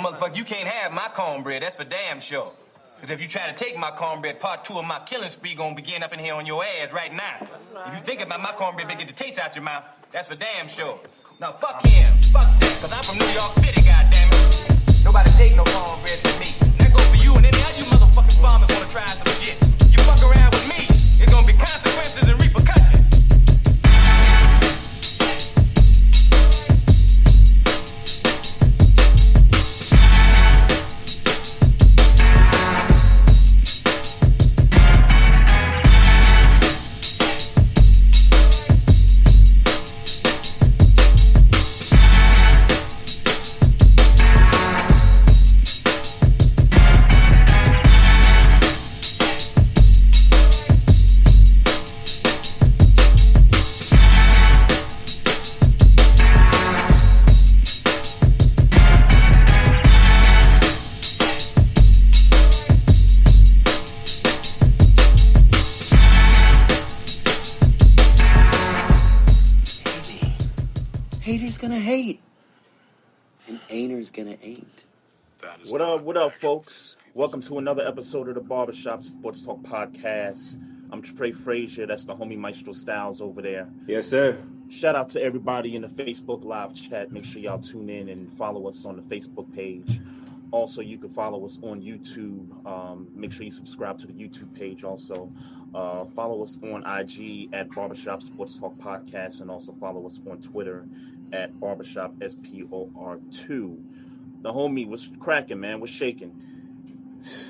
motherfucker, you can't have my cornbread. That's for damn sure. Because if you try to take my cornbread, part 2 of my killing spree gonna begin up in here on your ass right now. If you think about my cornbread, get the taste out your mouth. That's for damn sure. Now fuck him, fuck that, because I'm from New York City, goddammit. Nobody take no cornbread from me. That go for you and any other you motherfucking farmers wanna try some shit. You fuck around with me, it's gonna be consequences and repercussions. Haters gonna hate, and ain'ters gonna ain't. What up, folks? Welcome to another episode of the Barbershop Sports Talk Podcast. I'm Trey, Fraser. That's the homie Maestro Styles over there. Yes, sir. Shout out to everybody in the Facebook live chat. Make sure y'all tune in and follow us on the Facebook page. Also, you can follow us on YouTube. Make sure you subscribe to the YouTube page also. Follow us on IG at Barbershop Sports Talk Podcast, and also follow us on Twitter at Barbershop SPOR2. The homie was cracking, man. Was shaking.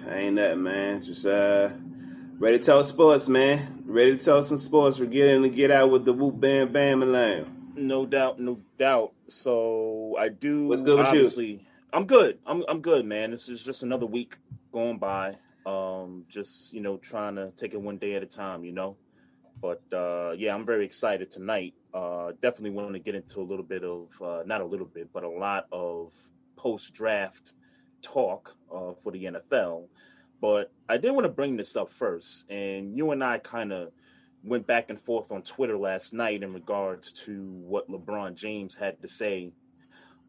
Ain't nothing, man. Just ready to talk sports, man. Ready to talk some sports. We're getting to get out with the whoop bam bam and lamb. No doubt, no doubt. So I do. What's good with you? I'm good. I'm good, man. This is just another week going by. Just trying to take it one day at a time, But yeah, I'm very excited tonight. Definitely want to get into a little bit of not a little bit, but a lot of post-draft talk for the NFL. But I did want to bring this up first, and you and I kind of went back and forth on Twitter last night in regards to what LeBron James had to say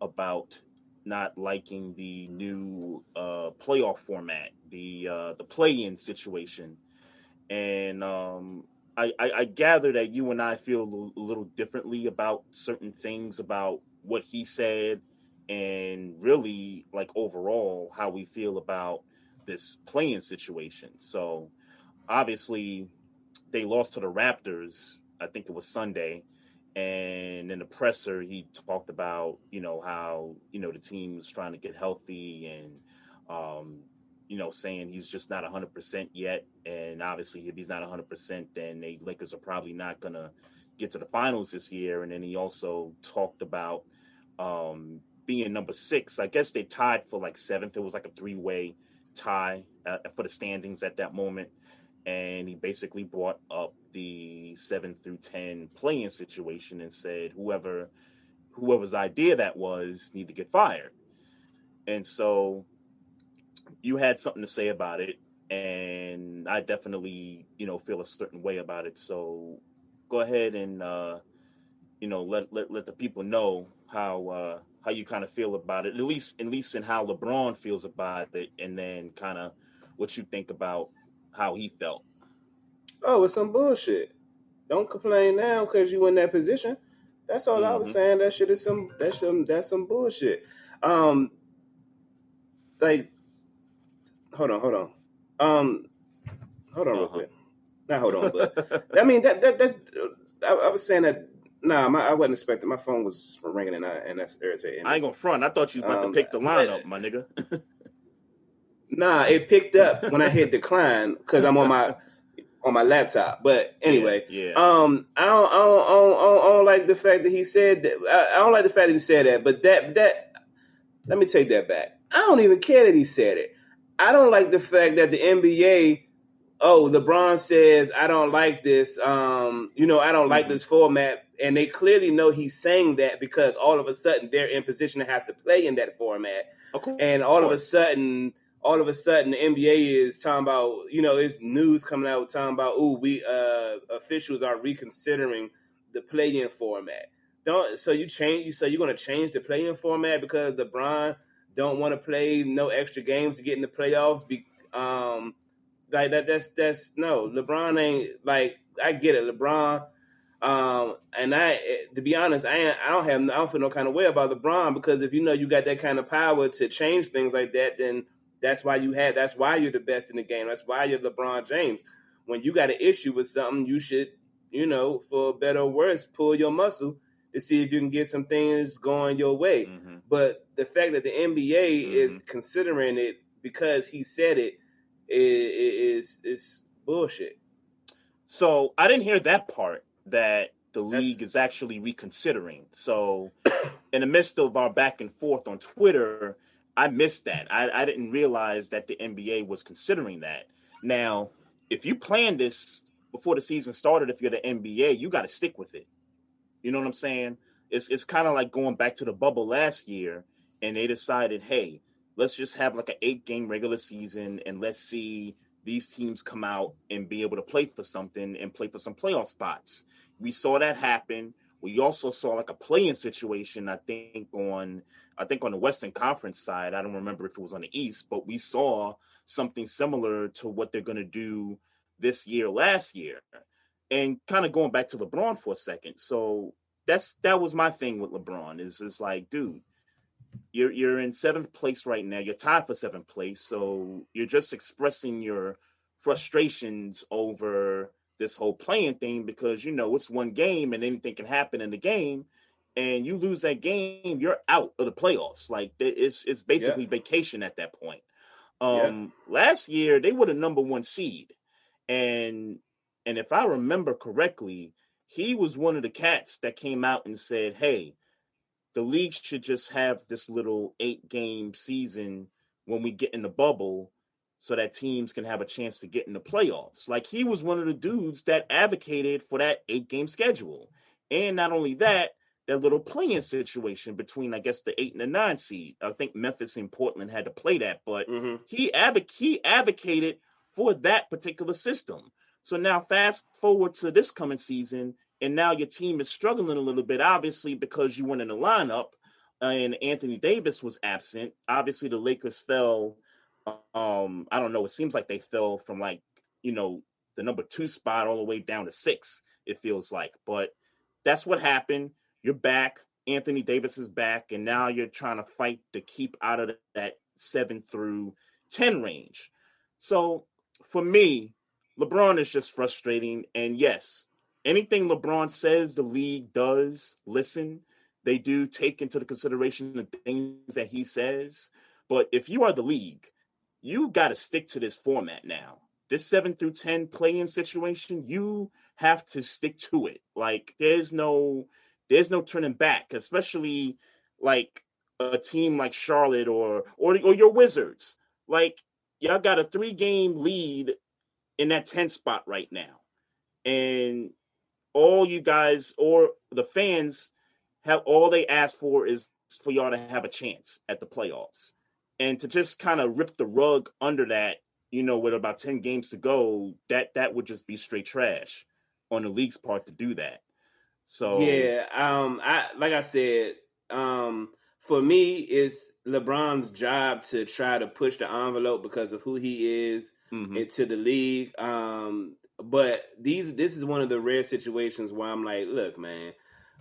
about not liking the new playoff format, the play-in situation. And I gather that you and I feel a little differently about certain things about what he said, and really, like, overall, how we feel about this play-in situation. So, obviously, they lost to the Raptors, I think it was Sunday, and in the presser, he talked about, how, the team was trying to get healthy and, saying he's just not 100% yet. And obviously, if he's not 100%, then the Lakers are probably not going to get to the finals this year. And then he also talked about being number 6. I guess they tied for like 7th. It was like a 3-way tie for the standings at that moment. And he basically brought up the 7 through 10 play-in situation and said whoever's idea that was need to get fired. And so you had something to say about it, and I definitely, feel a certain way about it. So go ahead and let the people know how you kind of feel about it, at least in how LeBron feels about it, and then kind of what you think about how he felt. Oh, it's some bullshit. Don't complain now because you in that position. That's all I was saying. That shit is that's some bullshit. Like, hold on. Hold on real quick. Not hold on, but I mean that I was saying that. Nah, I wasn't expecting. My phone was ringing and that's irritating. I ain't gonna front. I thought you was about to pick the line up, my nigga. Nah, it picked up when I hit decline because I'm on my laptop. But anyway, yeah. I don't like the fact that he said that. I don't like the fact that he said that. But that let me take that back. I don't even care that he said it. I don't like the fact that the NBA. Oh, LeBron says I don't like this. I don't like this format, and they clearly know he's saying that because all of a sudden they're in position to have to play in that format, and all of a sudden the NBA is talking about, it's news coming out talking about, we officials are reconsidering the play-in format. So you're going to change the play-in format because LeBron don't want to play no extra games to get in the playoffs. Like that's no. LeBron ain't like I get it. LeBron. And to be honest, I don't feel no kind of way about LeBron because if you know you got that kind of power to change things like that, then that's why you're the best in the game. That's why you're LeBron James. When you got an issue with something, you should, for better or worse, pull your muscle to see if you can get some things going your way. Mm-hmm. But the fact that the NBA is considering it because he said it is bullshit. So I didn't hear that part, that the league is actually reconsidering. So in the midst of our back and forth on Twitter, I missed that. I didn't realize that the NBA was considering that. Now, if you planned this before the season started, if you're the NBA, you got to stick with it. You know what I'm saying? It's kind of like going back to the bubble last year, and they decided, hey, let's just have like an 8-game regular season, and let's see these teams come out and be able to play for something and play for some playoff spots. We saw that happen. We also saw like a play-in situation, I think on the Western Conference side. I don't remember if it was on the East, but we saw something similar to what they're going to do this year, last year. And kind of going back to LeBron for a second. So that was my thing with LeBron is like, dude, you're in 7th place right now. You're tied for 7th place. So you're just expressing your frustrations over this whole playing thing because, it's one game and anything can happen in the game. And you lose that game, you're out of the playoffs. Like it's basically vacation at that point. Last year, they were the number 1 seed. And if I remember correctly, he was one of the cats that came out and said, hey, the league should just have this little 8-game season when we get in the bubble so that teams can have a chance to get in the playoffs. Like, he was one of the dudes that advocated for that 8-game schedule. And not only that little play-in situation between, I guess, the 8 and the 9 seed. I think Memphis and Portland had to play that, but he advocated for that particular system. So now fast forward to this coming season, and now your team is struggling a little bit, obviously, because you weren't in the lineup and Anthony Davis was absent. Obviously, the Lakers fell. I don't know. It seems like they fell from the number 2 spot all the way down to 6, it feels like. But that's what happened. You're back. Anthony Davis is back. And now you're trying to fight to keep out of that 7 through 10 range. So for me, LeBron is just frustrating. And yes, anything LeBron says, the league does listen. They do take into the consideration the things that he says. But if you are the league, you got to stick to this format now. This 7 through 10 play-in situation, you have to stick to it. Like, there's no turning back, especially like a team like Charlotte or your Wizards. Like, y'all got a 3-game lead in that 10 spot right now. And all you guys or the fans have, all they ask for is for y'all to have a chance at the playoffs. And to just kind of rip the rug under that, with about 10 games to go, that would just be straight trash on the league's part to do that. So like I said, for me, it's LeBron's job to try to push the envelope because of who he is into the league. But this is one of the rare situations where I'm like, look, man,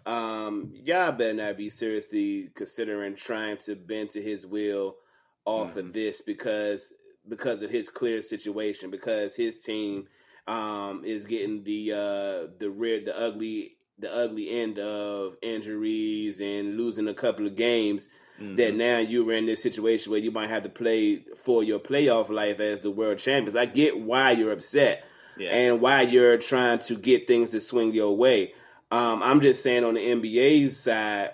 y'all better not be seriously considering trying to bend to his will off of this because of his clear situation, because his team is getting the ugly end of injuries and losing a couple of games. That now you're in this situation where you might have to play for your playoff life as the world champions. I get why you're upset and why you're trying to get things to swing your way. I'm just saying on the NBA's side,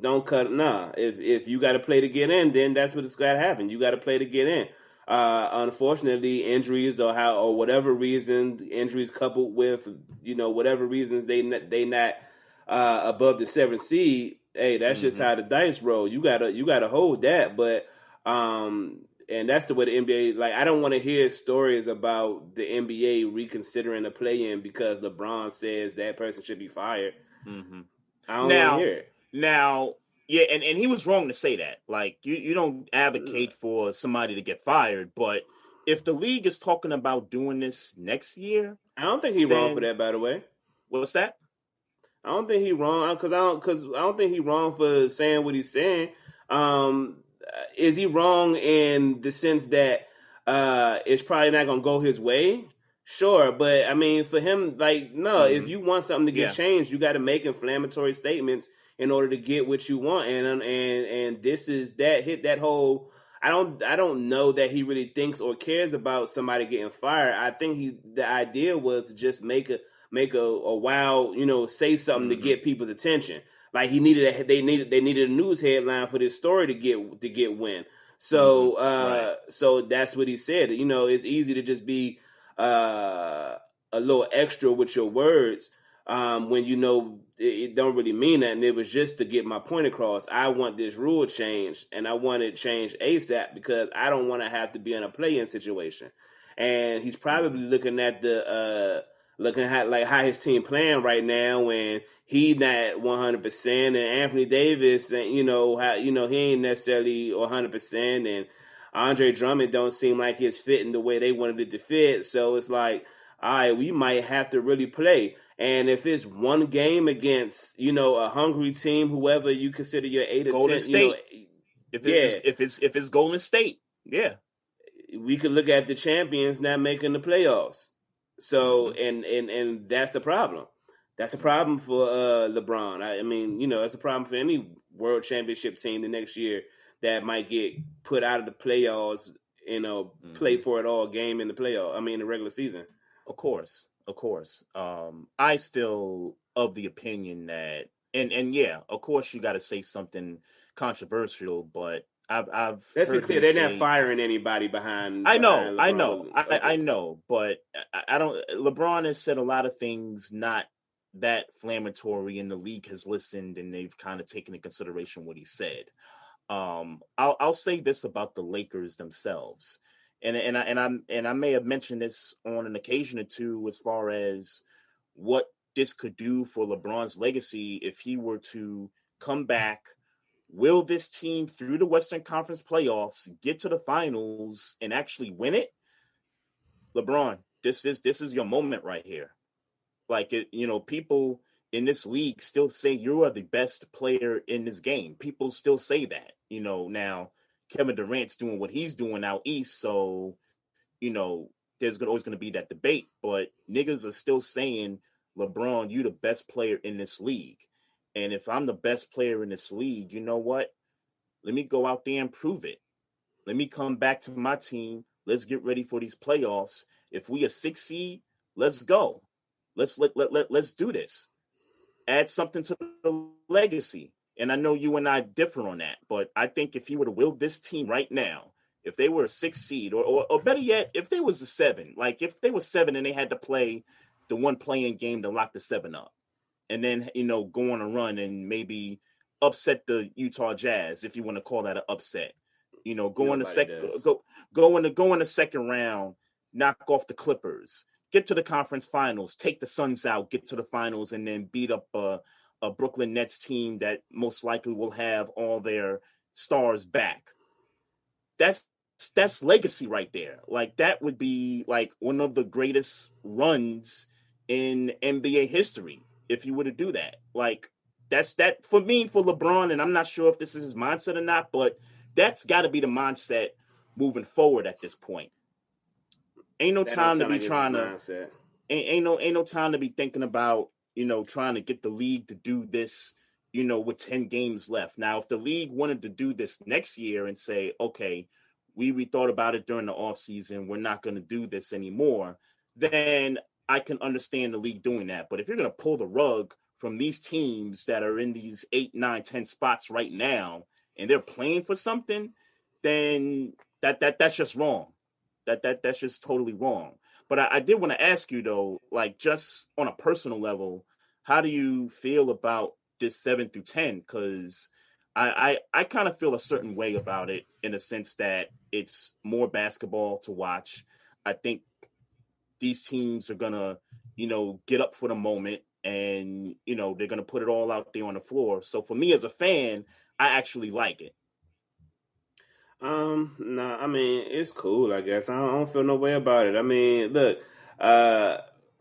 don't cut. If you got to play to get in, then that's what's got to happen. You got to play to get in. Unfortunately, injuries or whatever reason, injuries coupled with whatever reasons they not above the 7th seed. Hey, that's just how the dice roll. You gotta hold that. But and that's the way the NBA. Like, I don't want to hear stories about the NBA reconsidering the play-in because LeBron says that person should be fired. I don't want to hear it. Now, Yeah, and he was wrong to say that. Like, you don't advocate for somebody to get fired, but if the league is talking about doing this next year, I don't think he's wrong for then that. By the way, what's that? I don't think he's wrong because I don't think he's wrong for saying what he's saying. Is he wrong in the sense that it's probably not going to go his way? Sure, but I mean, for him, like, no, if you want something to get Yeah. changed, you got to make inflammatory statements in order to get what you want. And this is that hit that whole. I don't know that he really thinks or cares about somebody getting fired. I think the idea was to just make a wow, say something to get people's attention. Like they needed a news headline for this story to get wind. So Right. so that's what he said. It's easy to just be a little extra with your words when it don't really mean that. And it was just to get my point across. I want this rule changed, and I want it changed ASAP because I don't want to have to be in a play-in situation. And he's probably looking at like how his team playing right now, and he not 100%, and Anthony Davis, and he ain't necessarily 100%, and Andre Drummond don't seem like it's fitting the way they wanted it to fit. So it's like, all right, we might have to really play. And if it's one game against, a hungry team, whoever you consider your 8 or Golden 10, State. If it's Golden State, yeah. we could look at the champions not making the playoffs. So and that's a problem. That's a problem for LeBron. I mean, that's a problem for any world championship team the next year that might get put out of the playoffs, play for it all game in the playoff. I mean, the regular season. Of course. I still of the opinion that, and yeah, of course you got to say something controversial, but I've Let's be heard clear, him they're say, not firing anybody behind. I know, behind I LeBron. know, Okay. I know, but I don't. LeBron has said a lot of things not that inflammatory, and the league has listened, and they've kind of taken into consideration what he said. I'll say this about the Lakers themselves, and I may have mentioned this on an occasion or two as far as what this could do for LeBron's legacy if he were to come back. Will this team through the Western Conference playoffs get to the finals and actually win it? LeBron, this is your moment right here. Like people in this league still say you are the best player in this game. People still say that. Now Kevin Durant's doing what he's doing out east, so there's always going to be that debate. But niggas are still saying, LeBron, you the best player in this league. And if I'm the best player in this league, you know what? Let me go out there and prove it. Let me come back to my team. Let's get ready for these playoffs. If we a 6 seed, let's go. Let's do this. Add something to the legacy. And I know you and I differ on that, but I think if he were to will this team right now, if they were a 6 seed, or better yet, if they was a 7, like if they were 7 and they had to play the one playing game to lock the 7 up, and then go on a run and maybe upset the Utah Jazz, if you want to call that an upset. Go in the second round, knock off the Clippers, get to the conference finals, take the Suns out, get to the finals, and then beat up a Brooklyn Nets team that most likely will have all their stars back. That's legacy right there. Like that would be like one of the greatest runs in NBA history if you were to do that. Like that's that for me, for LeBron, and I'm not sure if this is his mindset or not, but that's got to be the mindset moving forward at this point. Ain't no time to be trying to ain't no time to be thinking about trying to get the league to do this with 10 games left. Now if the league wanted to do this next year and say, okay, we thought about it during the offseason, we're not going to do this anymore, then I can understand the league doing that. But if you're going to pull the rug from these teams that are in these 8, 9, 10 spots right now and they're playing for something, then that's just wrong. That's just totally wrong. But I did want to ask you though, like just on a personal level, how do you feel about this 7 through 10? Because I kind of feel a certain way about it in the sense that it's more basketball to watch. I think these teams are gonna, get up for the moment and, they're gonna put it all out there on the floor. So for me as a fan, I actually like it. No, I mean, it's cool, I guess. I don't feel no way about it. I mean, look,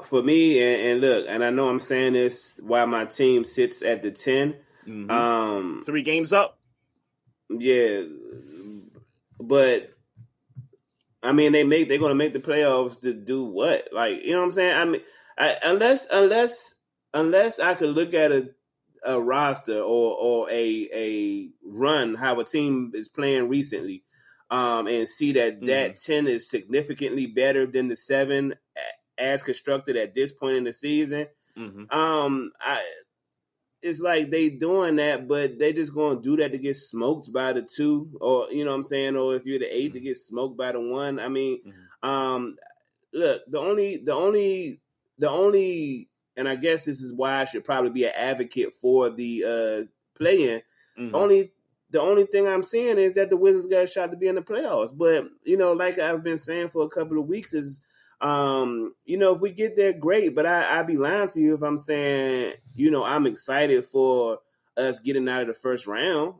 for me, and look, and I know I'm saying this while my team sits at the 10. Mm-hmm. 3 games up. Yeah, but I mean, they're going to make the playoffs to do what? Like, you know what I'm saying? I mean, unless I could look at a roster or a run how a team is playing recently, and see that 10 is significantly better than the 7 as constructed at this point in the season. It's like they doing that, but they just going to do that to get smoked by the 2, or you know what I'm saying, or if you're the 8 to get smoked by the 1. I mean, look, the only, and I guess this is why I should probably be an advocate for the play-in. The only thing I'm saying is that the Wizards got a shot to be in the playoffs. But like I've been saying for a couple of weeks, is if we get there, great. But I'd be lying to you if I'm saying I'm excited for us getting out of the first round.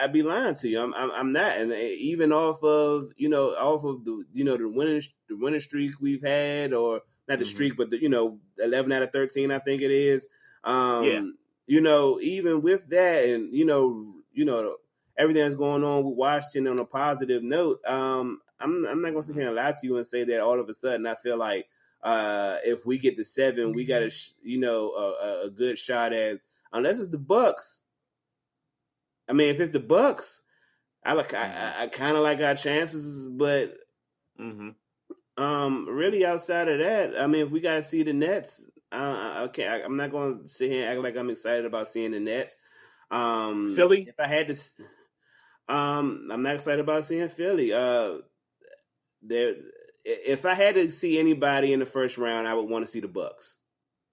I'd be lying to you. I'm not. And even off of the the winning streak we've had, or not the streak, but the 11 out of 13, I think it is. Even with that, and everything that's going on with Washington on a positive note, I'm not gonna sit here and lie to you and say that all of a sudden I feel like if we get to 7, we got a good shot at, unless it's the Bucks. I mean, if it's the Bucks, I kind of like our chances, but really outside of that, I mean, if we got to see the Nets, I'm not going to sit here and act like I'm excited about seeing the Nets. Philly, if I had to, I'm not excited about seeing Philly. If I had to see anybody in the first round, I would want to see the Bucks.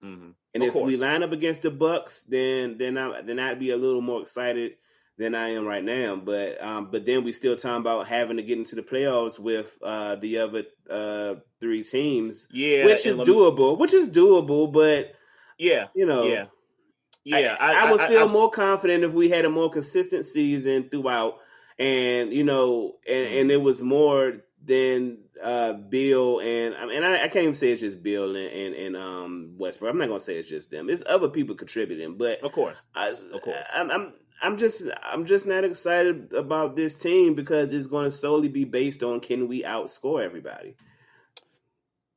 And if we line up against the Bucks, then I'd be a little more excited than I am right now. But then we still talking about having to get into the playoffs with the other 3 teams, which is doable. But I would feel more confident if we had a more consistent season throughout, and and it was more than Bill and I can't even say it's just Bill and Westbrook. I'm not gonna say it's just them. It's other people contributing, but of course. I'm just not excited about this team because it's going to solely be based on can we outscore everybody.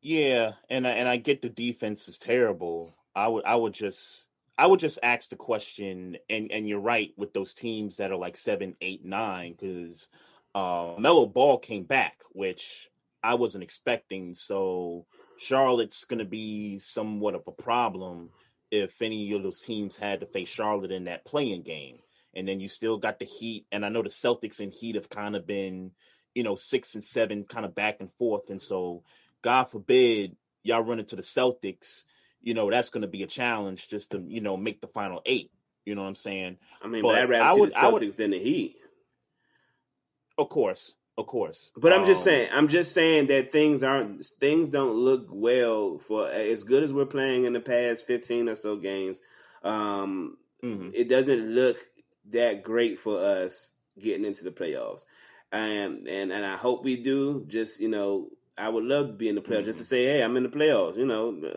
Yeah, and I get the defense is terrible. I would just ask the question, and you're right with those teams that are like 7, 8, 9, because Melo Ball came back, which I wasn't expecting. So Charlotte's going to be somewhat of a problem if any of those teams had to face Charlotte in that play-in game. And then you still got the Heat, and I know the Celtics and Heat have kind of been, 6 and 7, kind of back and forth. And so, God forbid, y'all run into the Celtics, that's going to be a challenge just to, make the final 8. You know what I'm saying? I mean, but I'd rather see the Celtics than the Heat. Of course. But I'm just saying that things don't look well for as good as we're playing in the past 15 or so games. It doesn't look that great for us getting into the playoffs, and I hope we do. Just I would love to be in the playoffs, just to say, hey, I'm in the playoffs.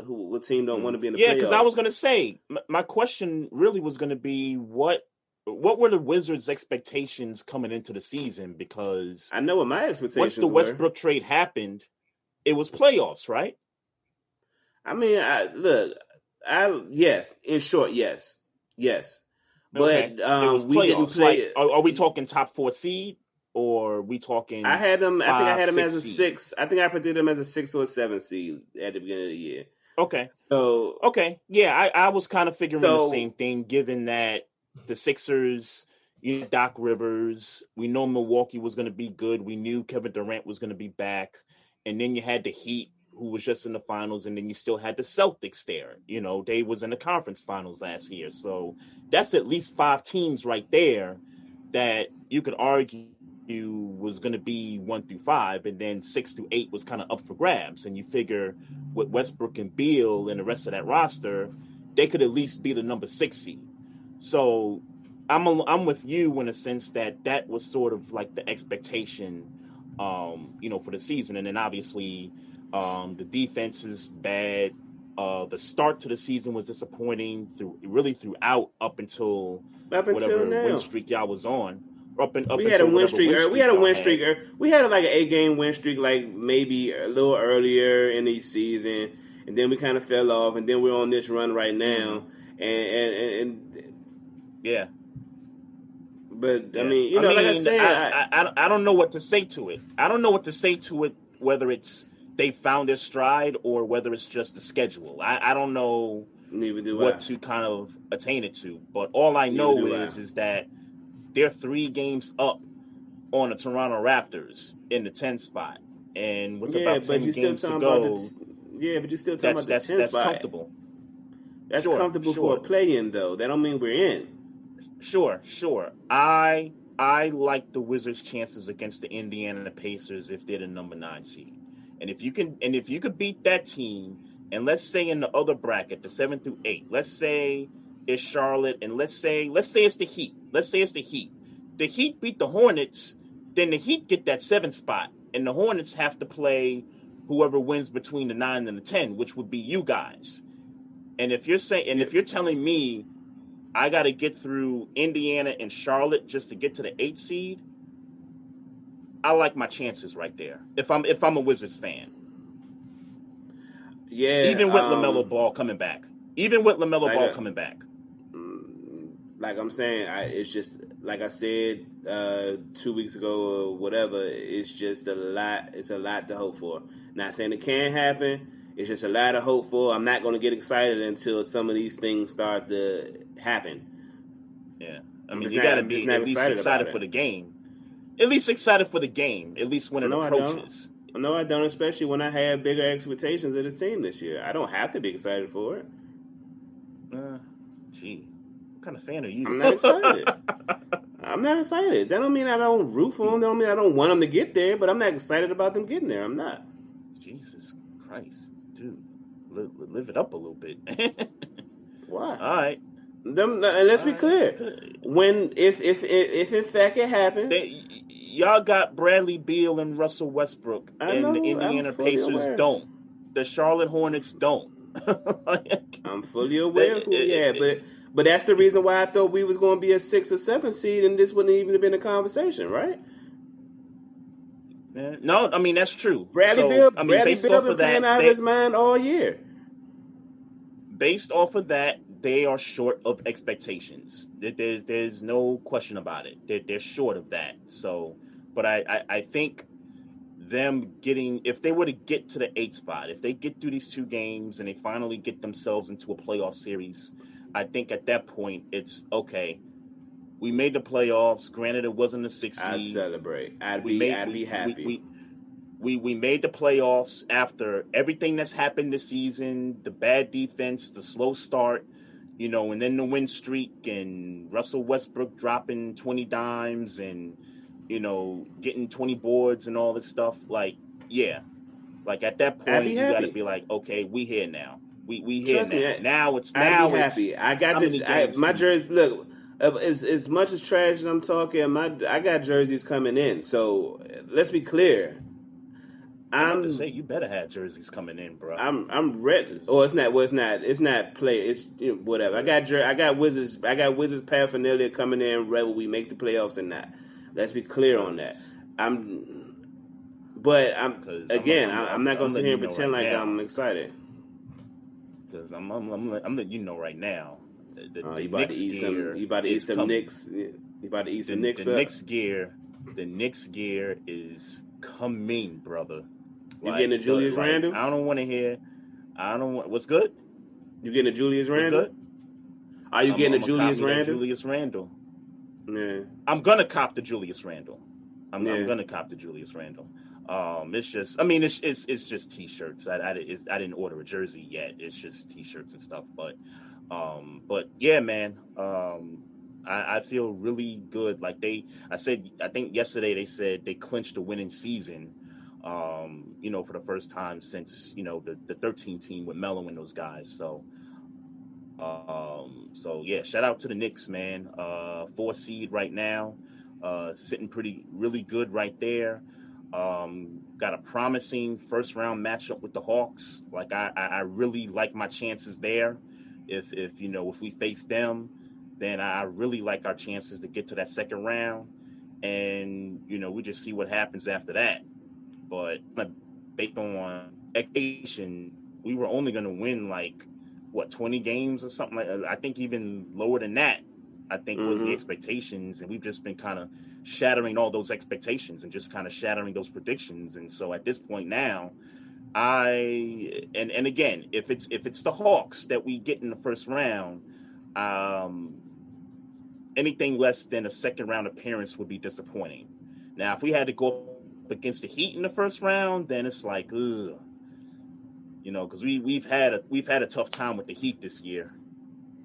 What team don't want to be in the playoffs? Yeah, because I was going to say my question really was going to be what were the Wizards' expectations coming into the season? Because I know what my expectations once the Westbrook trade happened, it was playoffs, right? I mean, yes, in short, yes. But we didn't play. Are we talking top 4 seed, or are we talking? I had them. I think I had them as a seed? 6. I think I predicted them as a 6 or a 7 seed at the beginning of the year. Okay. So yeah, I was kind of figuring the same thing, given that the Sixers, Doc Rivers, we know Milwaukee was going to be good. We knew Kevin Durant was going to be back, and then you had the Heat, who was just in the finals, and then you still had the Celtics there. They was in the conference finals last year. So that's at least 5 teams right there that you could argue was going to be 1 through 5, and then 6 through 8 was kind of up for grabs. And you figure with Westbrook and Beal and the rest of that roster, they could at least be the number 6 seed. So I'm with you in a sense that was sort of like the expectation, for the season, and then obviously, the defense is bad. The start to the season was disappointing throughout up until Up until whatever win now. streak y'all was on, up We had a until win whatever streak. win We had streak a y'all win had. streak. We had like an 8-game win streak, like maybe a little earlier in the season, and then we kind of fell off, and then we're on this run right now. And Yeah. but I Yeah, mean, like I said, I don't know what to say to it. I don't know what to say to it, whether it's they found their stride or whether it's just the schedule. I don't know neither do what I. to kind of attain it to. But all I Neither know do I. is that they're 3 games up on the Toronto Raptors in the 10th spot, and with Yeah, about but 10 you're still games to talking go, about but you're still talking about the 10 that's spot. comfortable. That's Sure, comfortable for a sure. play-in, though. That don't mean we're in. Sure. I like the Wizards' chances against the Indiana Pacers if they're the number 9 seed. And if you could beat that team, and let's say in the other bracket, the 7 through 8, let's say it's Charlotte, and let's say it's the Heat. Let's say it's the Heat. The Heat beat the Hornets, then the Heat get that 7 spot, and the Hornets have to play whoever wins between the 9 and the 10, which would be you guys. And if you're telling me I got to get through Indiana and Charlotte just to get to the 8 seed, I like my chances right there. If I'm a Wizards fan, Yeah, even with LaMelo Ball coming back, like I'm saying, it's just like I said 2 weeks ago or whatever. It's just a lot. It's a lot to hope for. Not saying it can't happen. It's just a lot to hope for. I'm not going to get excited until some of these things start to happen. Yeah, I mean, you got to be at least excited for the game. At least excited for the game. At least when it approaches. No, I don't. Especially when I have bigger expectations of the team this year. I don't have to be excited for it. Gee, what kind of fan are you? I'm not excited. I'm not excited. That don't mean I don't root for them. That don't mean I don't want them to get there. But I'm not excited about them getting there. I'm not. Jesus Christ, dude, live it up a little bit. Why? All right. And let's be clear. When if in fact it happens, y'all got Bradley Beal and Russell Westbrook, and the Indiana Pacers don't. The Charlotte Hornets don't. I'm fully aware of who we had, but that's the reason why I thought we was going to be a 6 or 7 seed, and this wouldn't even have been a conversation, right? No, I mean that's true. Bradley Beal been playing out of his mind all year. Based off of that, they are short of expectations. There's no question about it. They're short of that. So, but I think them getting, if they were to get to the 8 spot, if they get through these 2 games and they finally get themselves into a playoff series, I think at that point it's okay. We made the playoffs. Granted, it wasn't a 6 seed. I'd celebrate. I'd be happy. We made the playoffs after everything that's happened this season, the bad defense, the slow start, and then the win streak, and Russell Westbrook dropping 20 dimes and, getting 20 boards and all this stuff. Like, yeah. Like, at that point, you got to be like, okay, we here now. We here now. I'd be happy. I got my jersey. Look, as much as trash as I'm talking, I got jerseys coming in. So let's be clear. I'm to say you better have jerseys coming in, bro. I'm ready. Oh, it's not. Well, it's not play. It's whatever. I got Wizards paraphernalia coming in whether we make the playoffs or not. Let's be clear on that. I'm not gonna sit here and pretend like I'm excited. Because I'm letting you know right now. You about to eat some Knicks. You about to eat some Knicks. The Knicks gear is coming, brother. You getting a Julius Randle? I don't want to hear. What's good? You getting a Julius Randle? What's good? Are you getting a Julius Randle? Julius Randle. Yeah. I'm gonna cop the Julius Randle. I'm gonna cop the Julius Randle. It's just, I mean, it's just t-shirts. I didn't order a jersey yet. It's just t-shirts and stuff. But yeah, man. I feel really good. Like I think yesterday they said they clinched a winning season. For the first time since the 13 team with Melo and those guys. So So yeah, shout out to the Knicks, man. 4 seed right now, sitting really good right there. Got a promising first round matchup with the Hawks. Like I really like my chances there. If we face them, then I really like our chances to get to that second round, and we just see what happens after that. But based on expectation, we were only going to win like 20 games or something like that. I think even lower than that, I think was the expectations, and we've just been kind of shattering all those expectations and just kind of shattering those predictions. And so at this point now, and again, if it's the Hawks that we get in the first round, anything less than a second round appearance would be disappointing. Now, if we had to go up against the Heat in the first round, then it's like, ugh. Because we've had a tough time with the Heat this year.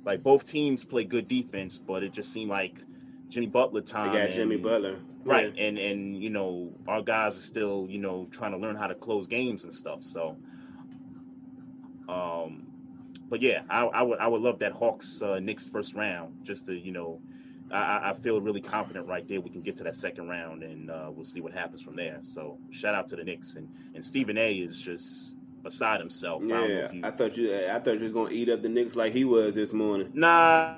Like, both teams play good defense, but it just seemed like Jimmy Butler time. They got Jimmy Butler. Right. Yeah. And our guys are still, trying to learn how to close games and stuff. So, but yeah, I would love that Hawks Knicks first round, just to, I feel really confident right there we can get to that second round, and we'll see what happens from there. So shout out to the Knicks, and Stephen A is just beside himself. Yeah, I thought you was gonna eat up the Knicks like he was this morning. Nah.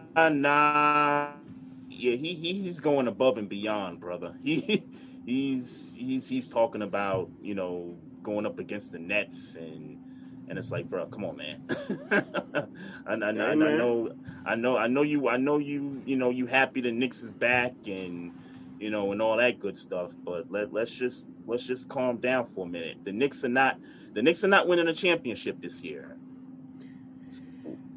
Yeah, he's going above and beyond, brother. He's talking about going up against the Nets, and it's like, bro, come on, man. I know you. You happy the Knicks is back, and and all that good stuff. But let's just calm down for a minute. The Knicks are not winning a championship this year.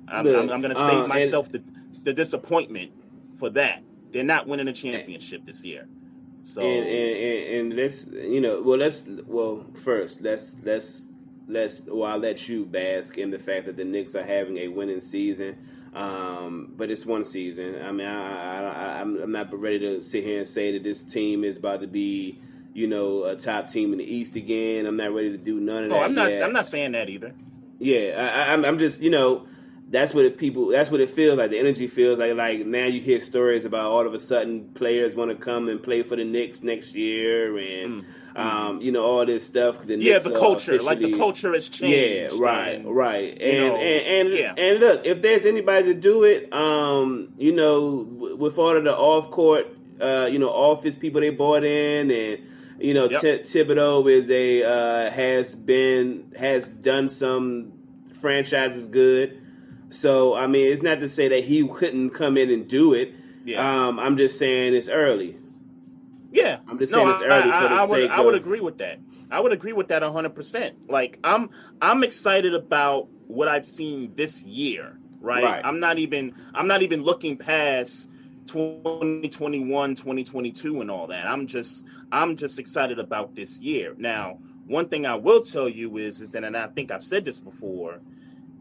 I'm going to save myself the disappointment for that. They're not winning a championship this year. So and let's first I'll let you bask in the fact that the Knicks are having a winning season. But it's one season. I mean, I'm not ready to sit here and say that this team is about to be, a top team in the East again. I'm not ready to do none of that. I'm not saying that either. Yeah, I'm just, that's what it feels like. The energy feels like now you hear stories about all of a sudden players want to come and play for the Knicks next year, and all this stuff. The culture, the culture has changed. Yeah, right. And look, if there's anybody to do it, with all of the off court, office people they brought in, and Thibodeau has done some franchises good. So, I mean, it's not to say that he couldn't come in and do it. Yeah. I'm just saying it's early. Yeah. I'm just saying it's early for the sake of... I would agree with that. I would agree with that 100%. Like, I'm excited about what I've seen this year, right? I'm not even looking past 2021, 2022 and all that. I'm just excited about this year. Now, one thing I will tell you is that, and I think I've said this before,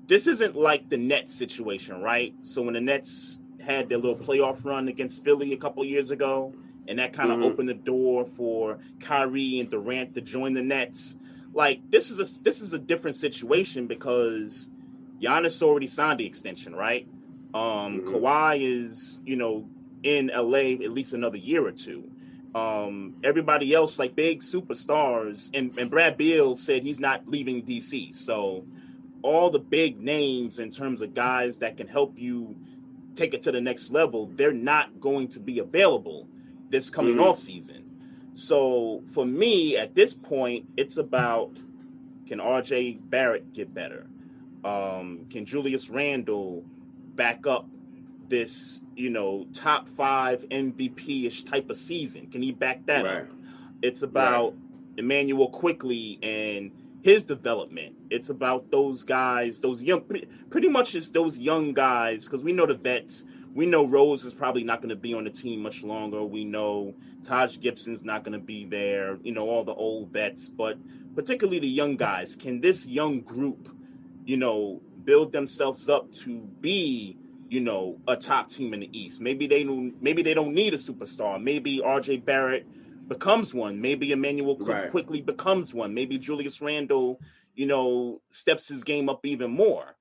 this isn't like the Nets situation, right? So when the Nets had their little playoff run against Philly a couple of years ago, and that kind of opened the door for Kyrie and Durant to join the Nets. Like, this is a different situation because Giannis already signed the extension, right? Kawhi is, in LA at least another year or two. Everybody else, like big superstars, and Brad Beal said he's not leaving DC. So all the big names in terms of guys that can help you take it to the next level, they're not going to be available this coming off season. So for me, at this point, it's about, can RJ Barrett get better? Can Julius Randle back up this, top 5 MVP-ish type of season? Can he back that up? It's about Emmanuel Quickly and his development. It's about those guys, those young, pretty much it's those young guys, because we know the vets. We know Rose is probably not going to be on the team much longer. We know Taj Gibson's not going to be there, all the old vets, but particularly the young guys. Can this young group, build themselves up to be, a top team in the East? Maybe they don't need a superstar. Maybe RJ Barrett becomes one. Maybe Emmanuel Quickly becomes one. Maybe Julius Randle, steps his game up even more.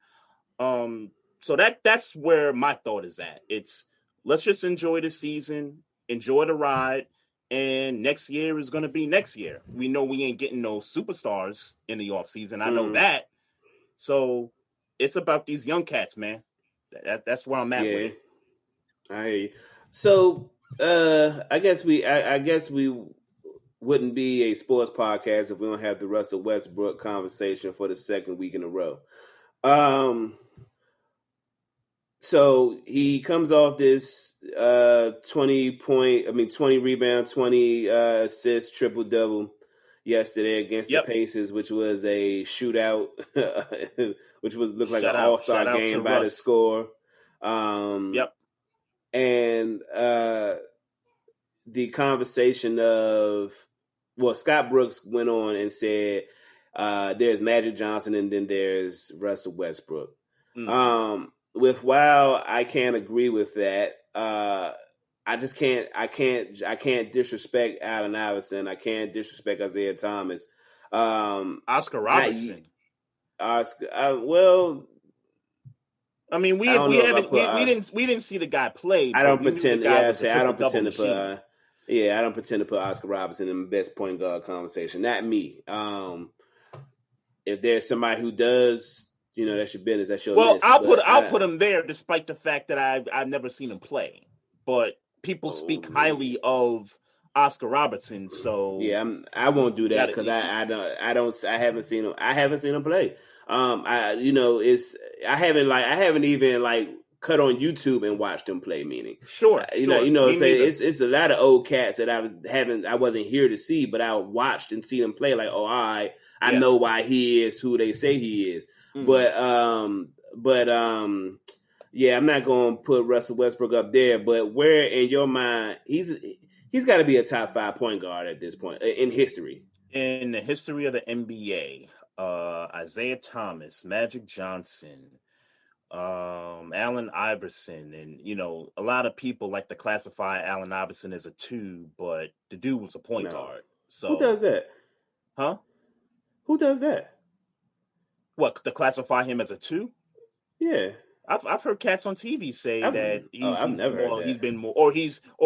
So that's where my thought is at. It's let's just enjoy the season, enjoy the ride, and next year is going to be next year. We know we ain't getting no superstars in the offseason. I know that. So it's about these young cats, man. That's where I'm at with it. I hear you. So I guess we wouldn't be a sports podcast if we don't have the Russell Westbrook conversation for the second week in a row. So he comes off this 20 rebound, 20 assists, triple double yesterday against the Pacers, which was a shootout, which looked like an all-star game by the score. And the conversation of, Scott Brooks went on and said there's Magic Johnson and then there's Russell Westbrook. While I can't agree with that, I can't disrespect Allen Iverson. I can't disrespect Isaiah Thomas. Oscar Robertson. I mean, we didn't see the guy play. I don't pretend. I don't pretend to put Oscar Robertson in the best point guard conversation. Not me. If there's somebody who does, that's your business. That's your list. I'll put him there, despite the fact that I've never seen him play. But people speak highly of Oscar Robertson, so I won't do that because I haven't seen him. I haven't seen him play. I haven't even cut on YouTube and watched him play. Meaning, it's a lot of old cats that I wasn't here to see, but I watched and see them play. I know why he is who they say he is. Mm-hmm. But I'm not going to put Russell Westbrook up there. But where in your mind he's got to be a top 5 point guard at this point in history. In the history of the NBA, Isaiah Thomas, Magic Johnson, Allen Iverson, and a lot of people like to classify Allen Iverson as a 2, but the dude was a point guard. So who does that? Huh? Who does that? What, to classify him as a 2? Yeah. I've heard cats on TV say that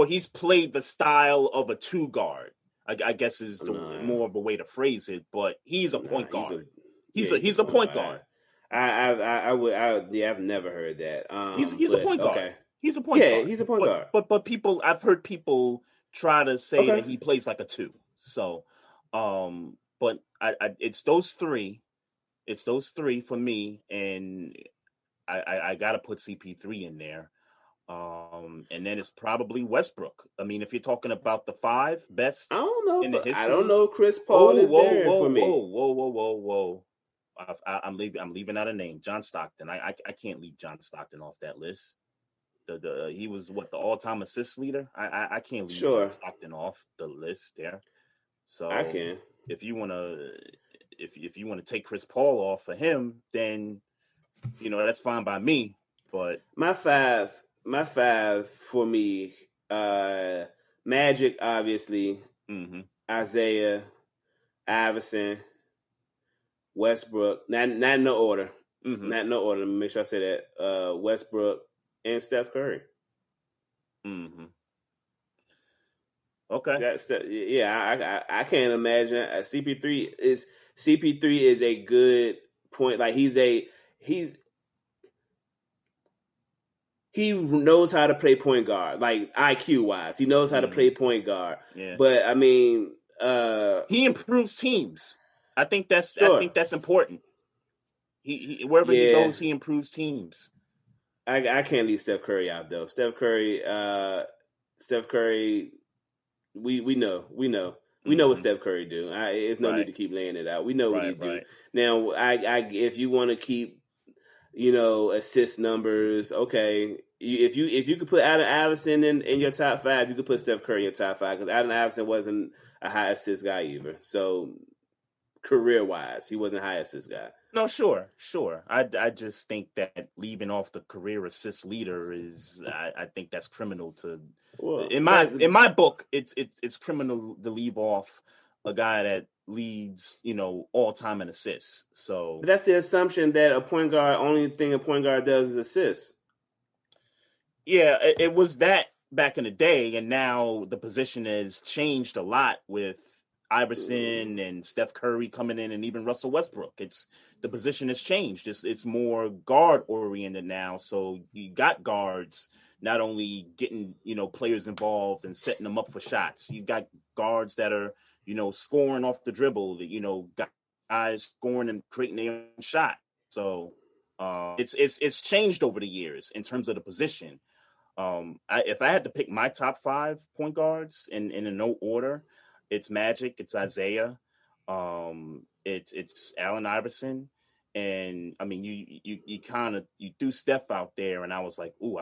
he's played the style of a 2 guard. I guess is more of a way to phrase it, but he's a point guard. He's a point guard. I've never heard that. He's a point guard. Okay. He's a point guard. Yeah, he's a point guard. But people, I've heard people try to say that he plays like a 2. So, but it's those three. It's those 3 for me, and I got to put CP3 in there. And then it's probably Westbrook. I mean, if you're talking about the 5 best, I don't know if Chris Paul is there for me. Whoa. I'm leaving out a name, John Stockton. I can't leave John Stockton off that list. He was the all-time assist leader. I can't leave John Stockton off the list there. So I can. If you wanna take Chris Paul off for him, then that's fine by me. But my five for me, Magic, obviously, Isaiah, Iverson, Westbrook, not in no order. Not in no order. Let me make sure I say that. Westbrook and Steph Curry. Okay. I can't imagine. CP3 is a good point. Like he knows how to play point guard, like IQ wise. He knows how to play point guard. Yeah. But I mean, he improves teams. I think that's important. He wherever he goes, he improves teams. I can't leave Steph Curry out though. Steph Curry, we know what Steph Curry do. It's no need to keep laying it out. We know what he do. Now, if you want to keep, assist numbers, okay. If you could put Allen Iverson in your top 5, you could put Steph Curry in your top 5 because Allen Iverson wasn't a high assist guy either. So career wise, he wasn't a high assist guy. No, sure. I just think that leaving off the career assist leader is, I think that's criminal to. In my book, it's criminal to leave off a guy that leads, all time in assists. So But that's the assumption that only thing a point guard does is assist. yeah, it was that back in the day, and now the position has changed a lot with Iverson and Steph Curry coming in, and even Russell Westbrook. The position has changed. It's more guard oriented now. So you got guards not only getting players involved and setting them up for shots. You got guards that are scoring off the dribble. Guys scoring and creating their own shot. So it's changed over the years in terms of the position. If I had to pick my top 5 point guards in no order, it's Magic, it's Isaiah, it's Allen Iverson, and I mean you threw Steph out there, and I was like, ooh,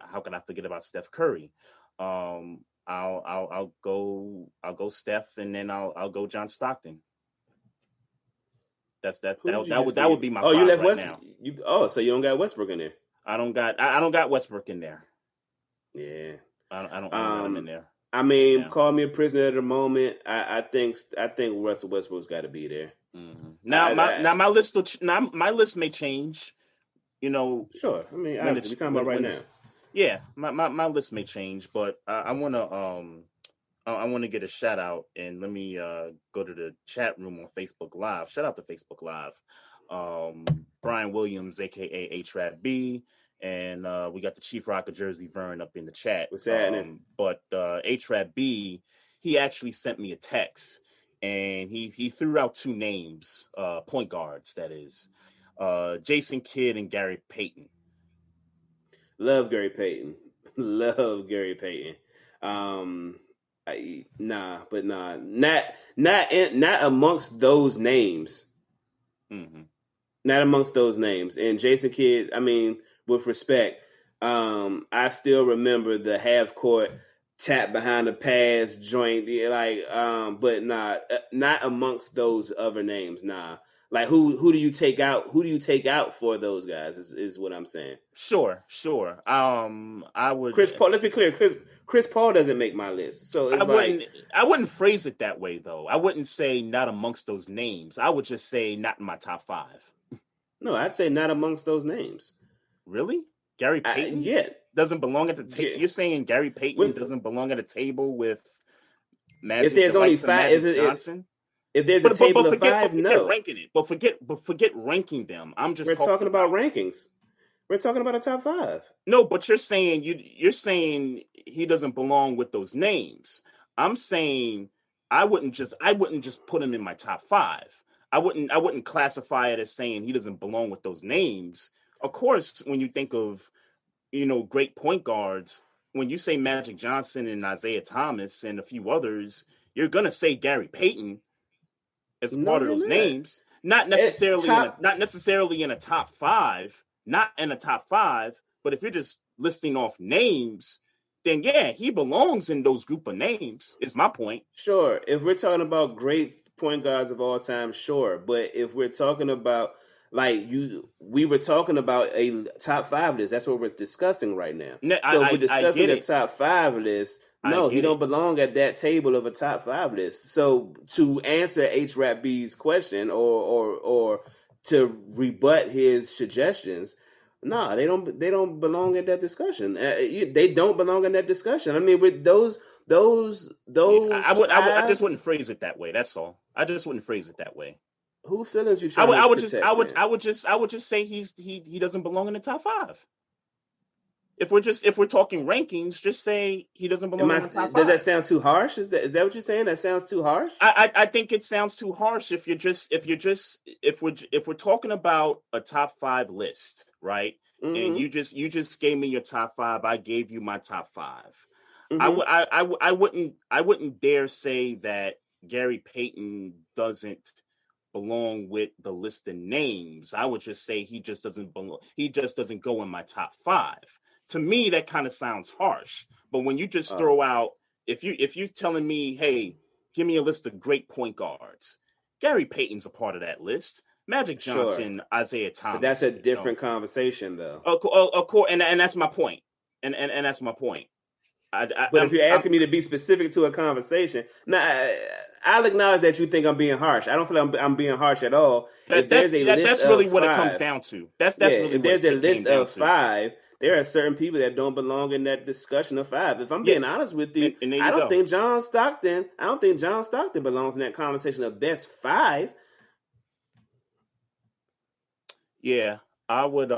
how can I forget about Steph Curry? I'll go Steph, and then I'll go John Stockton. That would be my 5 you left right now. So you don't got Westbrook in there? I don't got Westbrook in there. Yeah, I don't got him in there. I mean, call me a prisoner at the moment. I think Russell Westbrook's got to be there. Mm-hmm. Now my list may change. Sure. I mean, obviously, we're talking about right now. Yeah, my list may change, but I want to get a shout out, and let me go to the chat room on Facebook Live. Shout out to Facebook Live. Brian Williams, aka H-Rap B, and we got the Chief Rocker Jersey Vern up in the chat. What's happening? But H-Rap B, he actually sent me a text, and he threw out 2 names, point guards, that is, Jason Kidd and Gary Payton. Love Gary Payton. Not amongst those names. Mm-hmm. Not amongst those names. And Jason Kidd, I mean, with respect, I still remember the half court tap behind the pass joint, but not amongst those other names. Nah. Like who do you take out? Who do you take out for those guys? Is what I'm saying. Sure. I would. Chris Paul. Let's be clear. Chris Paul doesn't make my list, so I wouldn't phrase it that way though. I wouldn't say not amongst those names. I would just say not in my top 5. No, I'd say not amongst those names. Really, Gary Payton? Doesn't belong at the table. Yeah. You're saying Gary Payton doesn't belong at a table with Magic? If there's only 5, Johnson. If there's a table of 5, no. Ranking it, but forget ranking them. We're talking about rankings. We're talking about a top 5. No, but you're saying he doesn't belong with those names. I'm saying I wouldn't just put him in my top 5. I wouldn't classify it as saying he doesn't belong with those names. Of course, when you think of great point guards, when you say Magic Johnson and Isaiah Thomas and a few others, you're gonna say Gary Payton as part of those names, not necessarily in a top 5, but if you're just listing off names, then yeah, he belongs in those group of names, is my point. Sure. If we're talking about great point guards of all time, sure. But if we're talking about we were talking about a top 5 list. That's what we're discussing right now. So if we're discussing a top 5 list, no, he don't belong at that table of a top 5 list. So to answer H-Rap B's question or to rebut his suggestions, no, they don't belong in that discussion. They don't belong in that discussion. I mean, with those. I just wouldn't phrase it that way. That's all. I just wouldn't phrase it that way. Who feelings you trying to protect? I would just say he doesn't belong in the top 5. If we're talking rankings, just say he doesn't belong in the top 5. Does that sound too harsh? Is that what you're saying? That sounds too harsh? I think it sounds too harsh if we're talking about a top 5 list, right? Mm-hmm. And you just gave me your top 5. I gave you my top 5. Mm-hmm. I wouldn't dare say that Gary Payton doesn't belong with the list of names. I would just say he just doesn't belong. He just doesn't go in my top 5. To me, that kind of sounds harsh. But when you just throw out, if you're telling me, hey, give me a list of great point guards, Gary Payton's a part of that list. Magic Johnson, sure. Isaiah Thomas. But that's a different conversation, though. Of course, and that's my point. And that's my point. But if you're asking me to be specific to a conversation, I'll acknowledge that you think I'm being harsh. I don't feel like I'm being harsh at all. If there's a list that's of really what it 5, comes down to. That's yeah, really if what there's a it list came down of to. 5, there are certain people that don't belong in that discussion of 5. If I'm being honest with you, and there you I don't go. think John Stockton belongs in that conversation of best 5. Yeah, I would.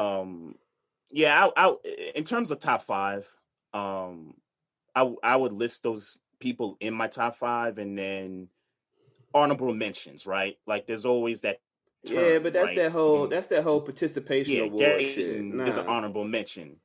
Yeah, I in terms of top 5, I would list those people in my top 5, and then honorable mentions. Right, like there's always that term. Yeah, but that's right? that whole participation Yeah, award Gary shit. Payton is an Nah. honorable mention.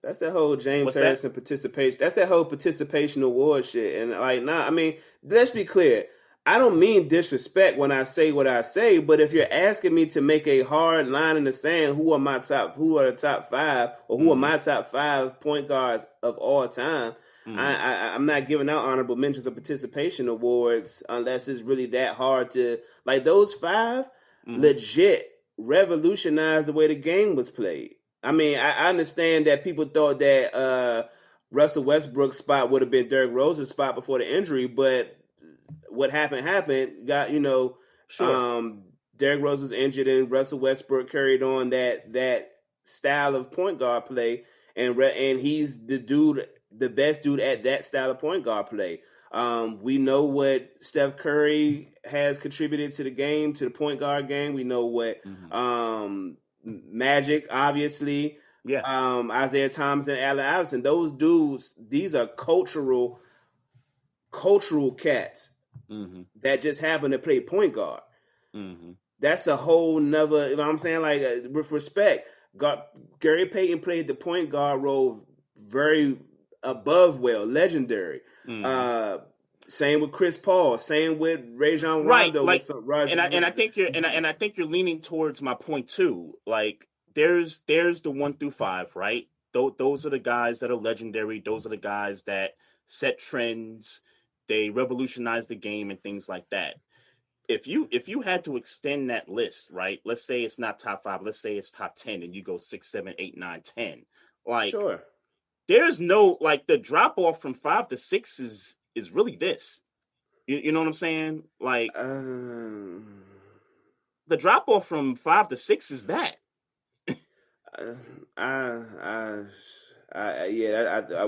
That's that whole James What's that? Harrison participation. That's that whole participation award shit. And like, nah, I mean, let's be clear. I don't mean disrespect when I say what I say, but if you're asking me to make a hard line in the sand, who are the top 5, or who are my top 5 point guards of all time, I'm not giving out honorable mentions or participation awards unless it's really that hard to, like, those 5 legit revolutionized the way the game was played. I mean, I understand that people thought that Russell Westbrook's spot would have been Derrick Rose's spot before the injury, but what happened. Got Sure. Derrick Rose was injured, and Russell Westbrook carried on that style of point guard play, and he's the best dude at that style of point guard play. We know what Steph Curry has contributed to the game, to the point guard game. We know what Magic, obviously. Yeah. Isaiah Thomas and Allen Iverson. Those dudes, these are cultural cats that just happen to play point guard. That's a whole nother, you know what I'm saying? Like, with respect, Gary Payton played the point guard role very legendary. Same with Chris Paul. Same with Rajon Rondo. Right, like, and I think you're leaning towards my point too. Like, there's the 1 through 5, right? Those are the guys that are legendary. Those are the guys that set trends. They revolutionized the game and things like that. If you had to extend that list, right? Let's say it's not top 5. Let's say it's top 10, and you go 6, 7, 8, 9, 10. Like, sure. There's no, like, the drop off from 5 to 6 is really this. You know what I'm saying? Like, the drop off from 5 to 6 is that.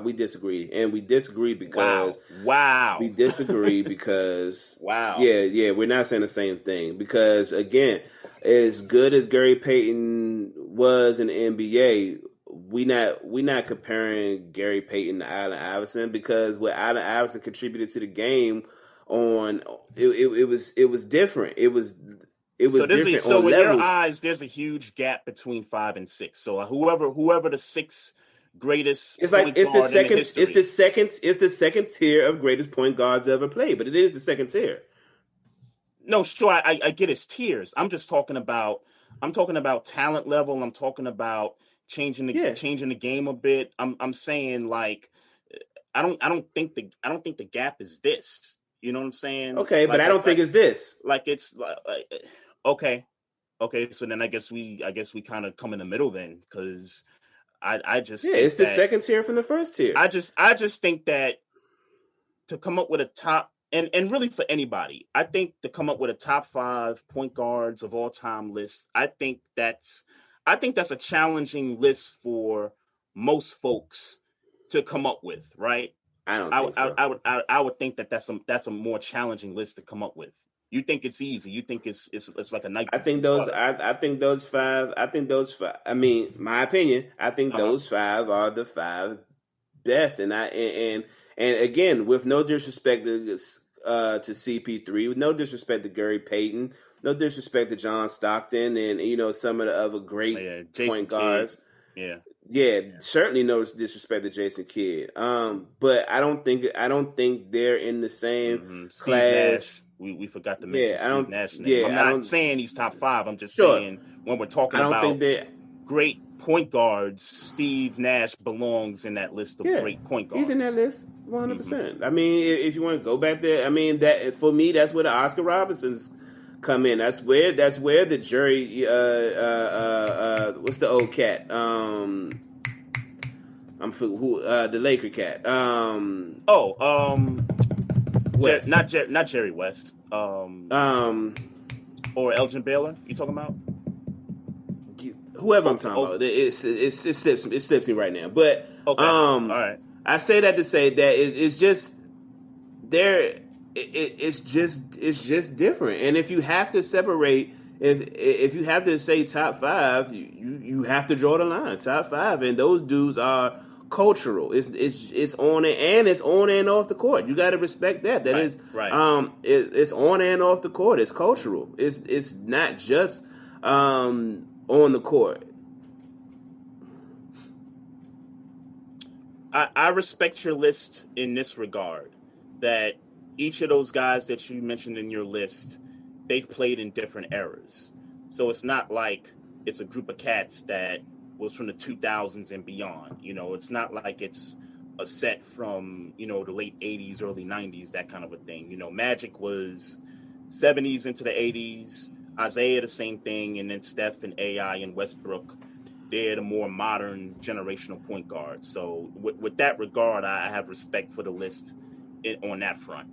We disagree, and we disagree because wow. We disagree because wow. Yeah, we're not saying the same thing because, again, as good as Gary Payton was in the NBA, we not comparing Gary Payton to Allen Iverson, because what Allen Iverson contributed to the game it was different. It was different. So on in levels. your eyes, there's a huge gap between 5 and 6. So whoever the 6 greatest, it's like it's the second. It's the second tier of greatest point guards ever played, but it is the second tier. No, sure, I get its tiers. I'm talking about talent level. I'm talking about changing the game a bit. I'm saying, like, I don't think the gap is this. You know what I'm saying? Okay, but I don't think it's this. Like, it's okay. So then I guess we kind of come in the middle then, because I just it's the second tier from the first tier. I just think that to come up with a top, and really for anybody, I think to come up with a top 5 point guards of all time list, I think that's a challenging list for most folks to come up with, right? I don't think so. I would think that's a more challenging list to come up with. You think it's easy? You think it's like a night? I think those 5. I mean, my opinion. I think those 5 are the 5 best, and again, with no disrespect to CP3, with no disrespect to Gary Payton, no disrespect to John Stockton, and some of the other great point guards. Kidd. Yeah, certainly no disrespect to Jason Kidd. But I don't think they're in the same Steve class. Nash. We forgot to mention Steve Nash. I'm not saying he's top 5. I'm just saying, when we're talking about great point guards, Steve Nash belongs in that list of great point guards. He's in that list 100%. I mean, if you want to go back there, I mean, that for me, that's where the Oscar Robinsons come in. That's where the jury. What's the old cat? The Laker cat. West. Not Jerry West. Or Elgin Baylor. You talking about? Whoever I'm talking about. It slips me right now. But okay. All right. I say that to say that it's just there. It's just different. And if you have to separate, if you have to say top five, you have to draw the line top five, and those dudes are cultural. It's on and it's on and off the court. You got to respect that. That is right. It's on and off the court. It's cultural. It's not just on the court. I respect your list in this regard, that each of those guys that you mentioned in your list, they've played in different eras. So it's not like it's a group of cats that was from the 2000s and beyond. You know, it's not like it's a set from, you know, the late 80s, early 90s, that kind of a thing. You know, Magic was 70s into the 80s, Isaiah the same thing, and then Steph and AI and Westbrook, they're the more modern generational point guard. So with that regard, I have respect for the list on that front.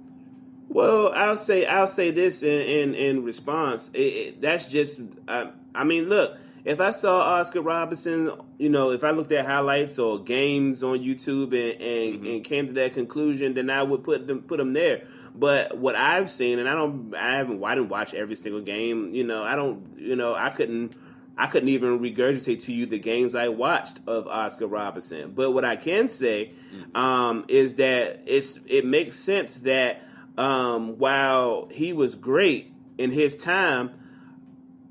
Well, I'll say this in response. That's just, I mean, look, if I saw Oscar Robertson, you know, if I looked at highlights or games on YouTube and came to that conclusion, then I would put him there. But what I've seen, and I didn't watch every single game. You know, I couldn't even regurgitate to you the games I watched of Oscar Robertson. But what I can say is that it makes sense that while he was great in his time,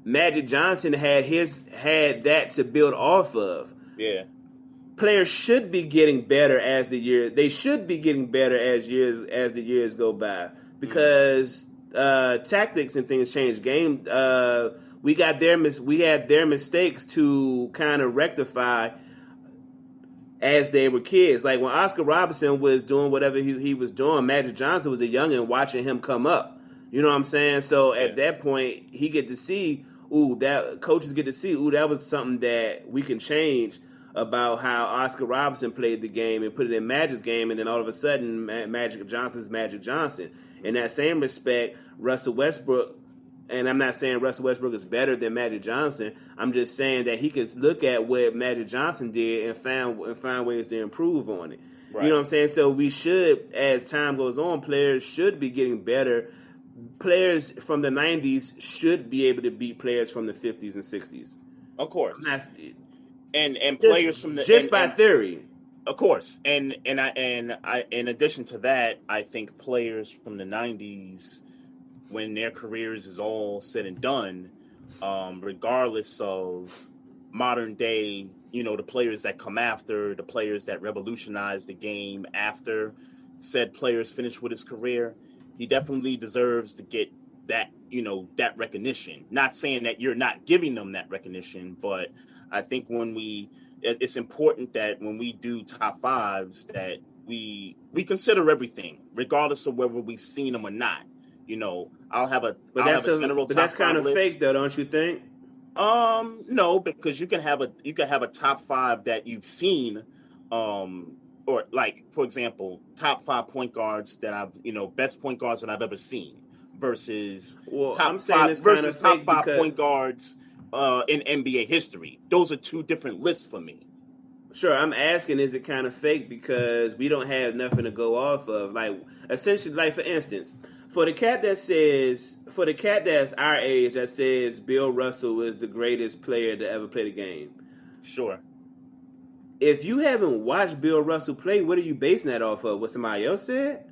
Magic Johnson had that to build off of. Yeah. Players should be getting better as the years go by, because tactics and things change. We had their mistakes to kind of rectify as they were kids. Like when Oscar Robertson was doing whatever he was doing, Magic Johnson was a youngin' watching him come up. You know what I'm saying? So at that point, he get to see, coaches get to see, that was something that we can change about how Oscar Robertson played the game and put it in Magic's game, and then all of a sudden, Magic Johnson's Magic Johnson. In that same respect, Russell Westbrook, and I'm not saying Russell Westbrook is better than Magic Johnson. I'm just saying that he could look at what Magic Johnson did and find ways to improve on it. Right. You know what I'm saying? So we should, as time goes on, players should be getting better. Players from the 90s should be able to beat players from the 50s and 60s. Of course. And just, players from the just by theory. Of course. And I in addition to that, I think players from the 90s, when their careers is all said and done, regardless of modern day, you know, the players that come after, the players that revolutionize the game after said players finish with his career, he definitely deserves to get that, you know, that recognition. Not saying that you're not giving them that recognition, but I think it's important that when we do top fives, that we consider everything, regardless of whether we've seen them or not. You know, I'll have a general. But that's kind of fake, though, don't you think? No, because you can have a top five that you've seen, or like, for example, top 5 point guards that best point guards that I've ever seen versus top 5 point guards in NBA history. Those are two different lists for me. Sure, I'm asking, is it kind of fake because we don't have nothing to go off of? Like, essentially, like, for instance, for the cat that's our age that says Bill Russell is the greatest player to ever play the game. Sure. If you haven't watched Bill Russell play, what are you basing that off of? What somebody else said?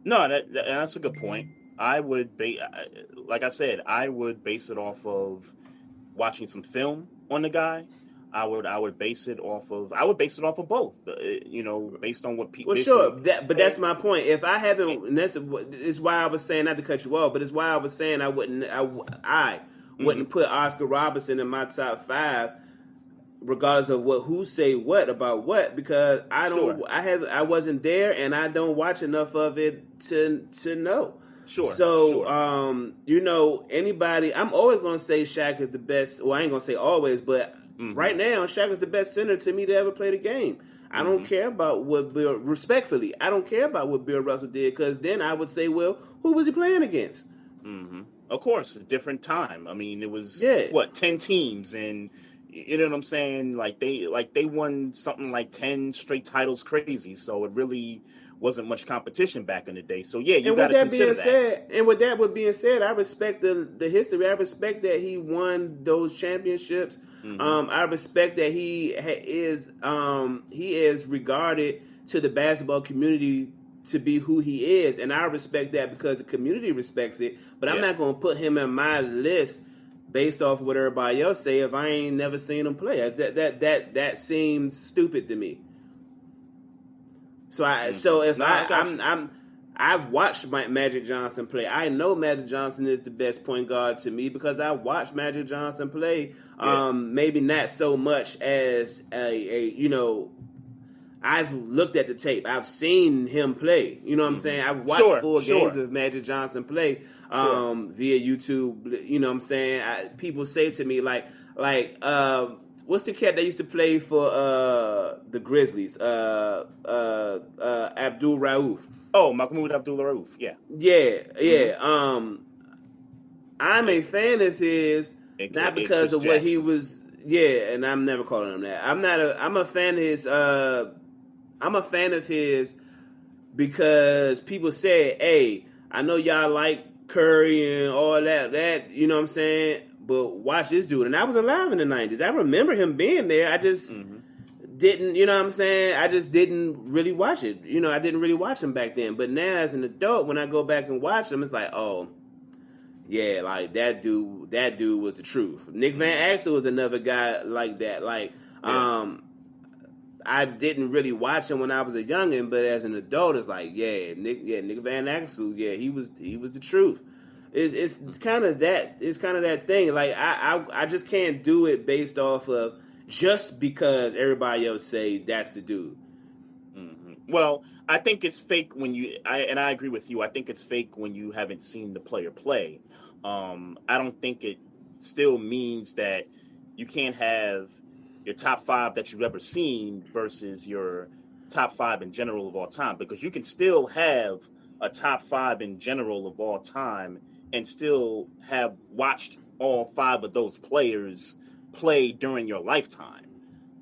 No, that's a good point. I would like I said, I would base it off of watching some film on the guy. I would base it off of both. Based on what people. Well, sure, that's my point. If I haven't, and it's why I was saying, not to cut you off, but it's why I was saying I wouldn't put Oscar Robertson in my top 5, regardless of who say what about what, because I wasn't there and I don't watch enough of it to know. Sure. So, anybody, I'm always going to say Shaq is the best. Well, I ain't going to say always, but right now, Shaq is the best center to me to ever play the game. I don't care about what Bill. Respectfully, I don't care about what Bill Russell did because then I would say, well, who was he playing against? Of course, a different time. I mean, it was 10 teams, and you know what I'm saying. Like they won something like 10 straight titles, crazy. So it really wasn't much competition back in the day. So yeah, you got to consider that. And with that being said, I respect the history. I respect that he won those championships. I respect that he is regarded to the basketball community to be who he is, and I respect that because the community respects it. But I'm not going to put him in my list based off what everybody else say if I ain't never seen him play. That seems stupid to me. So I've watched Magic Johnson play. I know Magic Johnson is the best point guard to me because I watched Magic Johnson play. Maybe not so much as I've looked at the tape. I've seen him play. You know what I'm saying? I've watched full games of Magic Johnson play via YouTube. You know what I'm saying? People say to me like what's the cat that used to play for the Grizzlies? Abdul Rauf. Oh, Mahmoud Abdul Rauf. Yeah. Yeah. I'm a fan of his, not because of what he was. Yeah, and I'm never calling him that. I'm a fan of his. I'm a fan of his because people said, "Hey, I know y'all like Curry and all that. You know what I'm saying? But watch this dude." And I was alive in the 90s. I remember him being there. I just didn't, you know what I'm saying? I just didn't really watch it. You know, I didn't really watch him back then. But now as an adult, when I go back and watch him, it's like, oh, yeah, like that dude was the truth. Nick Van Exel was another guy like that. Like, I didn't really watch him when I was a youngin', but as an adult, it's like, Nick Van Exel, he was the truth. It's kind of that. It's kind of that thing. Like I just can't do it based off of just because everybody else say that's the dude. Well, I think it's fake when I agree with you. I think it's fake when you haven't seen the player play. I don't think it still means that you can't have your top 5 that you've ever seen versus your top 5 in general of all time, because you can still have a top 5 in general of all time and still have watched all 5 of those players play during your lifetime.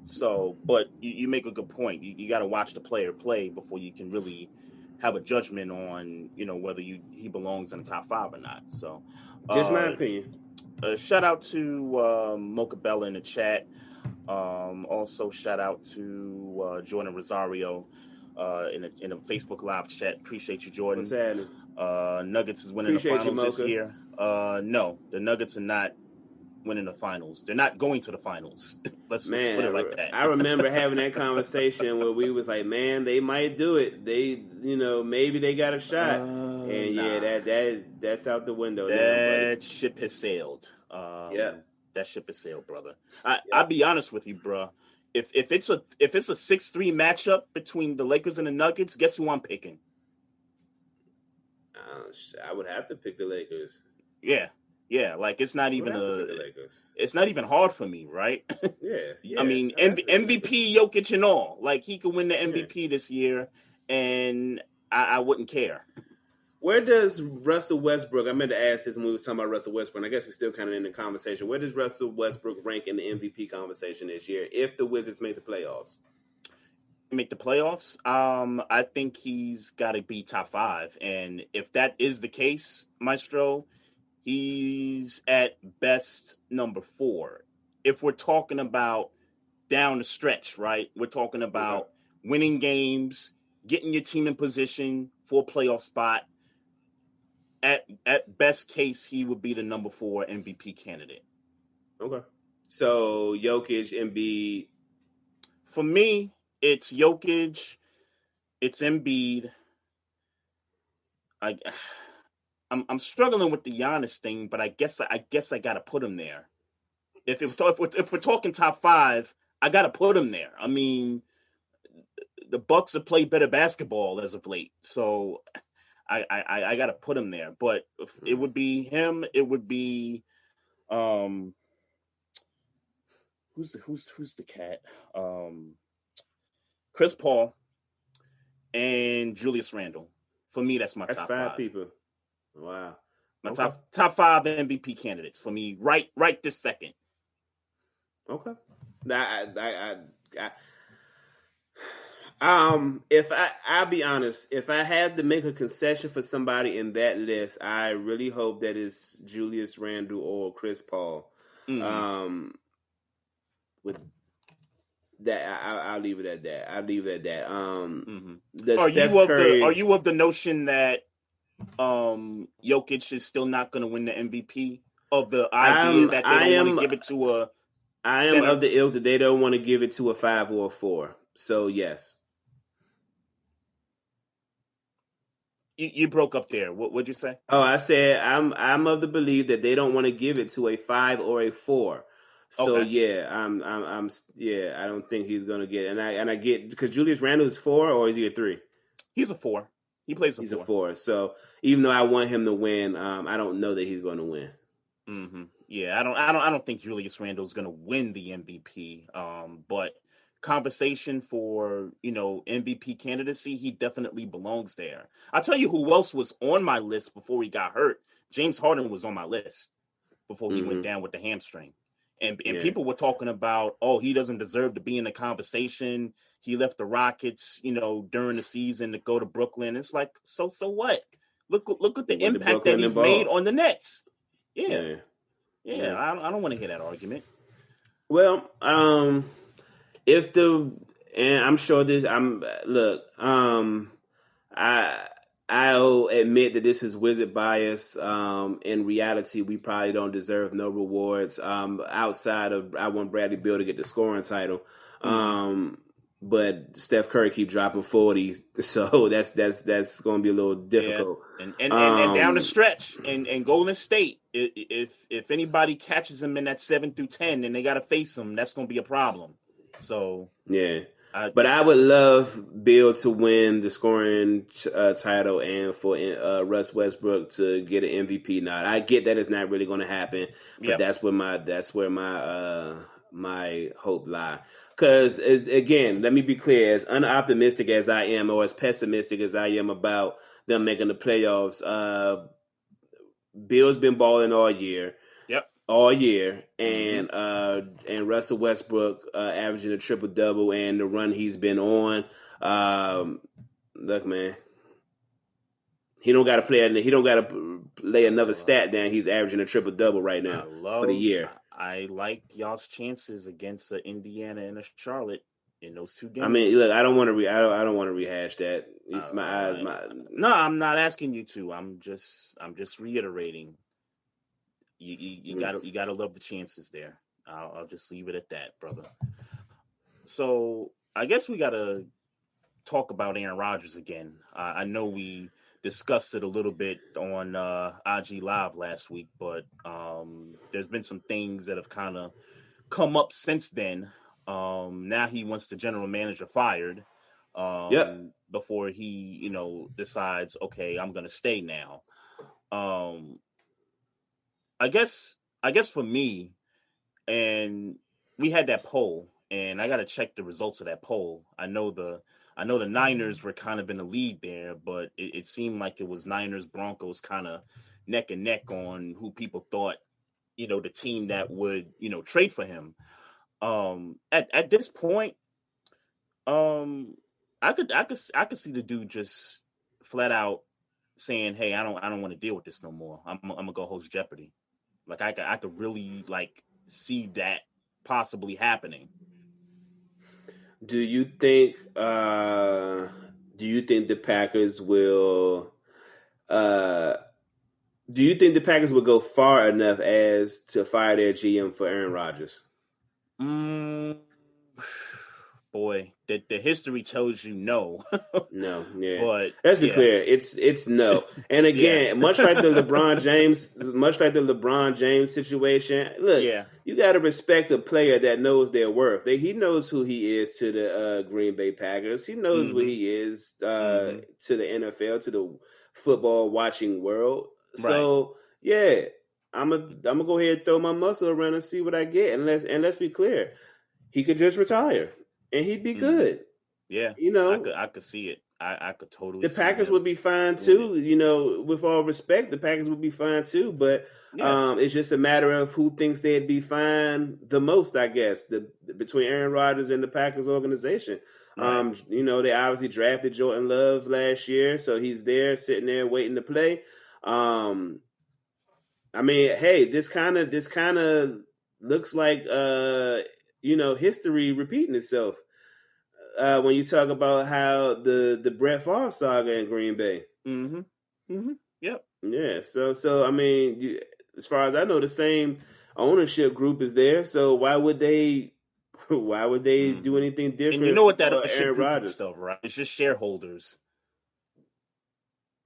So, but you make a good point. You got to watch the player play before you can really have a judgment on, whether he belongs in the top 5 or not. So, just my opinion. Shout out to Mocha Bella in the chat. Also, shout out to Jordan Rosario in a Facebook Live chat. Appreciate you, Jordan. What's happening? Nuggets is winning the finals this year. No, the Nuggets are not winning the finals. They're not going to the finals. Let's just put it like that. I remember having that conversation where we was like, man, they might do it. They, maybe they got a shot. That's out the window. That ship has sailed. That ship has sailed, brother. I'll be honest with you, bro. If it's a 6-3 matchup between the Lakers and the Nuggets, guess who I'm picking? I would have to pick the Lakers. Yeah, like it's not even hard for me, right? Yeah. I mean, MVP Jokic and all. Like he could win the MVP this year, and I wouldn't care. Where does Russell Westbrook? I meant to ask this when we were talking about Russell Westbrook. And I guess we're still kind of in the conversation. Where does Russell Westbrook rank in the MVP conversation this year if the Wizards make the playoffs? Make the playoffs? I think he's got to be top 5, and if that is the case, Maestro, he's at best number 4. If we're talking about down the stretch, right? We're talking about winning games, getting your team in position for a playoff spot. At best case, he would be the number 4 MVP candidate. Okay. So Jokic, Embiid. For me, it's Jokic, it's Embiid. I'm struggling with the Giannis thing, but I guess I gotta put him there. If we're talking top 5, I gotta put him there. I mean, the Bucks have played better basketball as of late, so I gotta put him there. But if it would be him. It would be who's the cat? Chris Paul, and Julius Randle. For me, that's my That's top five five. people. Wow. My Okay. top five MVP candidates for me, right this second. Okay. If I'll be honest, if I had to make a concession for somebody in that list, I really hope that it's Julius Randle or Chris Paul. Mm-hmm. With that, I'll leave it at that. I'll leave it at that. The Are Steph you Curry. of the notion that Jokic is still not going to win the MVP? Of the idea that they don't want to give it to a I am center? of the ilk that they don't want to give it to a 5 or a 4. So yes. You broke up there. What'd you say? Oh, I said I'm of the belief that they don't want to give it to a 5 or a 4. So Okay. yeah, I'm I don't think he's gonna get it. And I get because Julius Randle is 4 or is he a 3? He's a 4. He plays He's a 4. 4. So even though I want him to win, I don't know that he's going to win. Mm-hmm. Yeah, I don't think Julius Randle is going to win the MVP. But conversation for MVP candidacy, he definitely belongs there. I'll tell you who else was on my list before he got hurt. James Harden was on my list before he went down with the hamstring. And people were talking about, oh, he doesn't deserve to be in the conversation. He left the Rockets, during the season to go to Brooklyn. It's like, so what? Look at the impact that he's made on the Nets. Yeah. I don't want to hear that argument. Well, and I'm sure I'll admit that this is wizard bias. In reality, we probably don't deserve no rewards outside of I want Bradley Beal to get the scoring title. But Steph Curry keep dropping 40s, so that's going to be a little difficult. Yeah. And down the stretch, and Golden State, if anybody catches him in that 7 through 10, and they got to face him, that's going to be a problem. So yeah. But I would love Bill to win the scoring title and for Russ Westbrook to get an MVP nod. I get that it's not really going to happen, but that's where my hope lie. Because again, let me be clear: as unoptimistic as I am, or as pessimistic as I am about them making the playoffs, Bill's been balling all year. All year, and Russell Westbrook averaging a triple double, and the run he's been on. Look, man, he don't got to play. He don't got to lay another stat down. He's averaging a triple double right now for the year. I like y'all's chances against Indiana and Charlotte in those 2 games. I mean, look, I don't want to. I don't want to rehash that. It's my eyes. No, I'm not asking you to. I'm just reiterating. You gotta love the chances there. I'll just leave it at that, brother. So I guess we gotta talk about Aaron Rodgers again. I know we discussed it a little bit on IG Live last week, but there's been some things that have kind of come up since then. Now he wants the general manager fired. Before he decides, okay, I'm gonna stay now. I guess for me, and we had that poll, and I got to check the results of that poll. I know the Niners were kind of in the lead there, but it seemed like it was Niners Broncos kind of neck and neck on who people thought, the team that would, trade for him. At this point, I could see the dude just flat out saying, "Hey, I don't want to deal with this no more. I'm gonna go host Jeopardy." Like I could really see that possibly happening. Do you think the Packers will? Do you think the Packers will go far enough as to fire their GM for Aaron Rodgers? Boy, the history tells you no. No, yeah. But let's be clear, it's no. And again, much like the LeBron James situation, look, you got to respect a player that knows their worth. He knows who he is to the Green Bay Packers. He knows what he is to the NFL, to the football watching world. Right. So I'm gonna go ahead and throw my muscle around and see what I get. And let's be clear, he could just retire. And he'd be good. Yeah. You know, I could see it. I could totally the see Packers would him be fine doing it. too. You know, with all respect, the Packers would be fine too. But Yeah. it's just a matter of who thinks they'd be fine the most, I guess. Between Aaron Rodgers and the Packers organization. Right. You know, they obviously drafted Jordan Love last year, so he's there, sitting there waiting to play. I mean, hey, this kind of looks like history repeating itself. When you talk about how the Brett Favre saga in Green Bay. Mm-hmm. Mm-hmm. Yep. Yeah, so I mean, as far as I know, the same ownership group is there. So why would they do Mm-hmm. anything And you different know what that for ownership Aaron group Rodgers? stuff, right? It's just shareholders.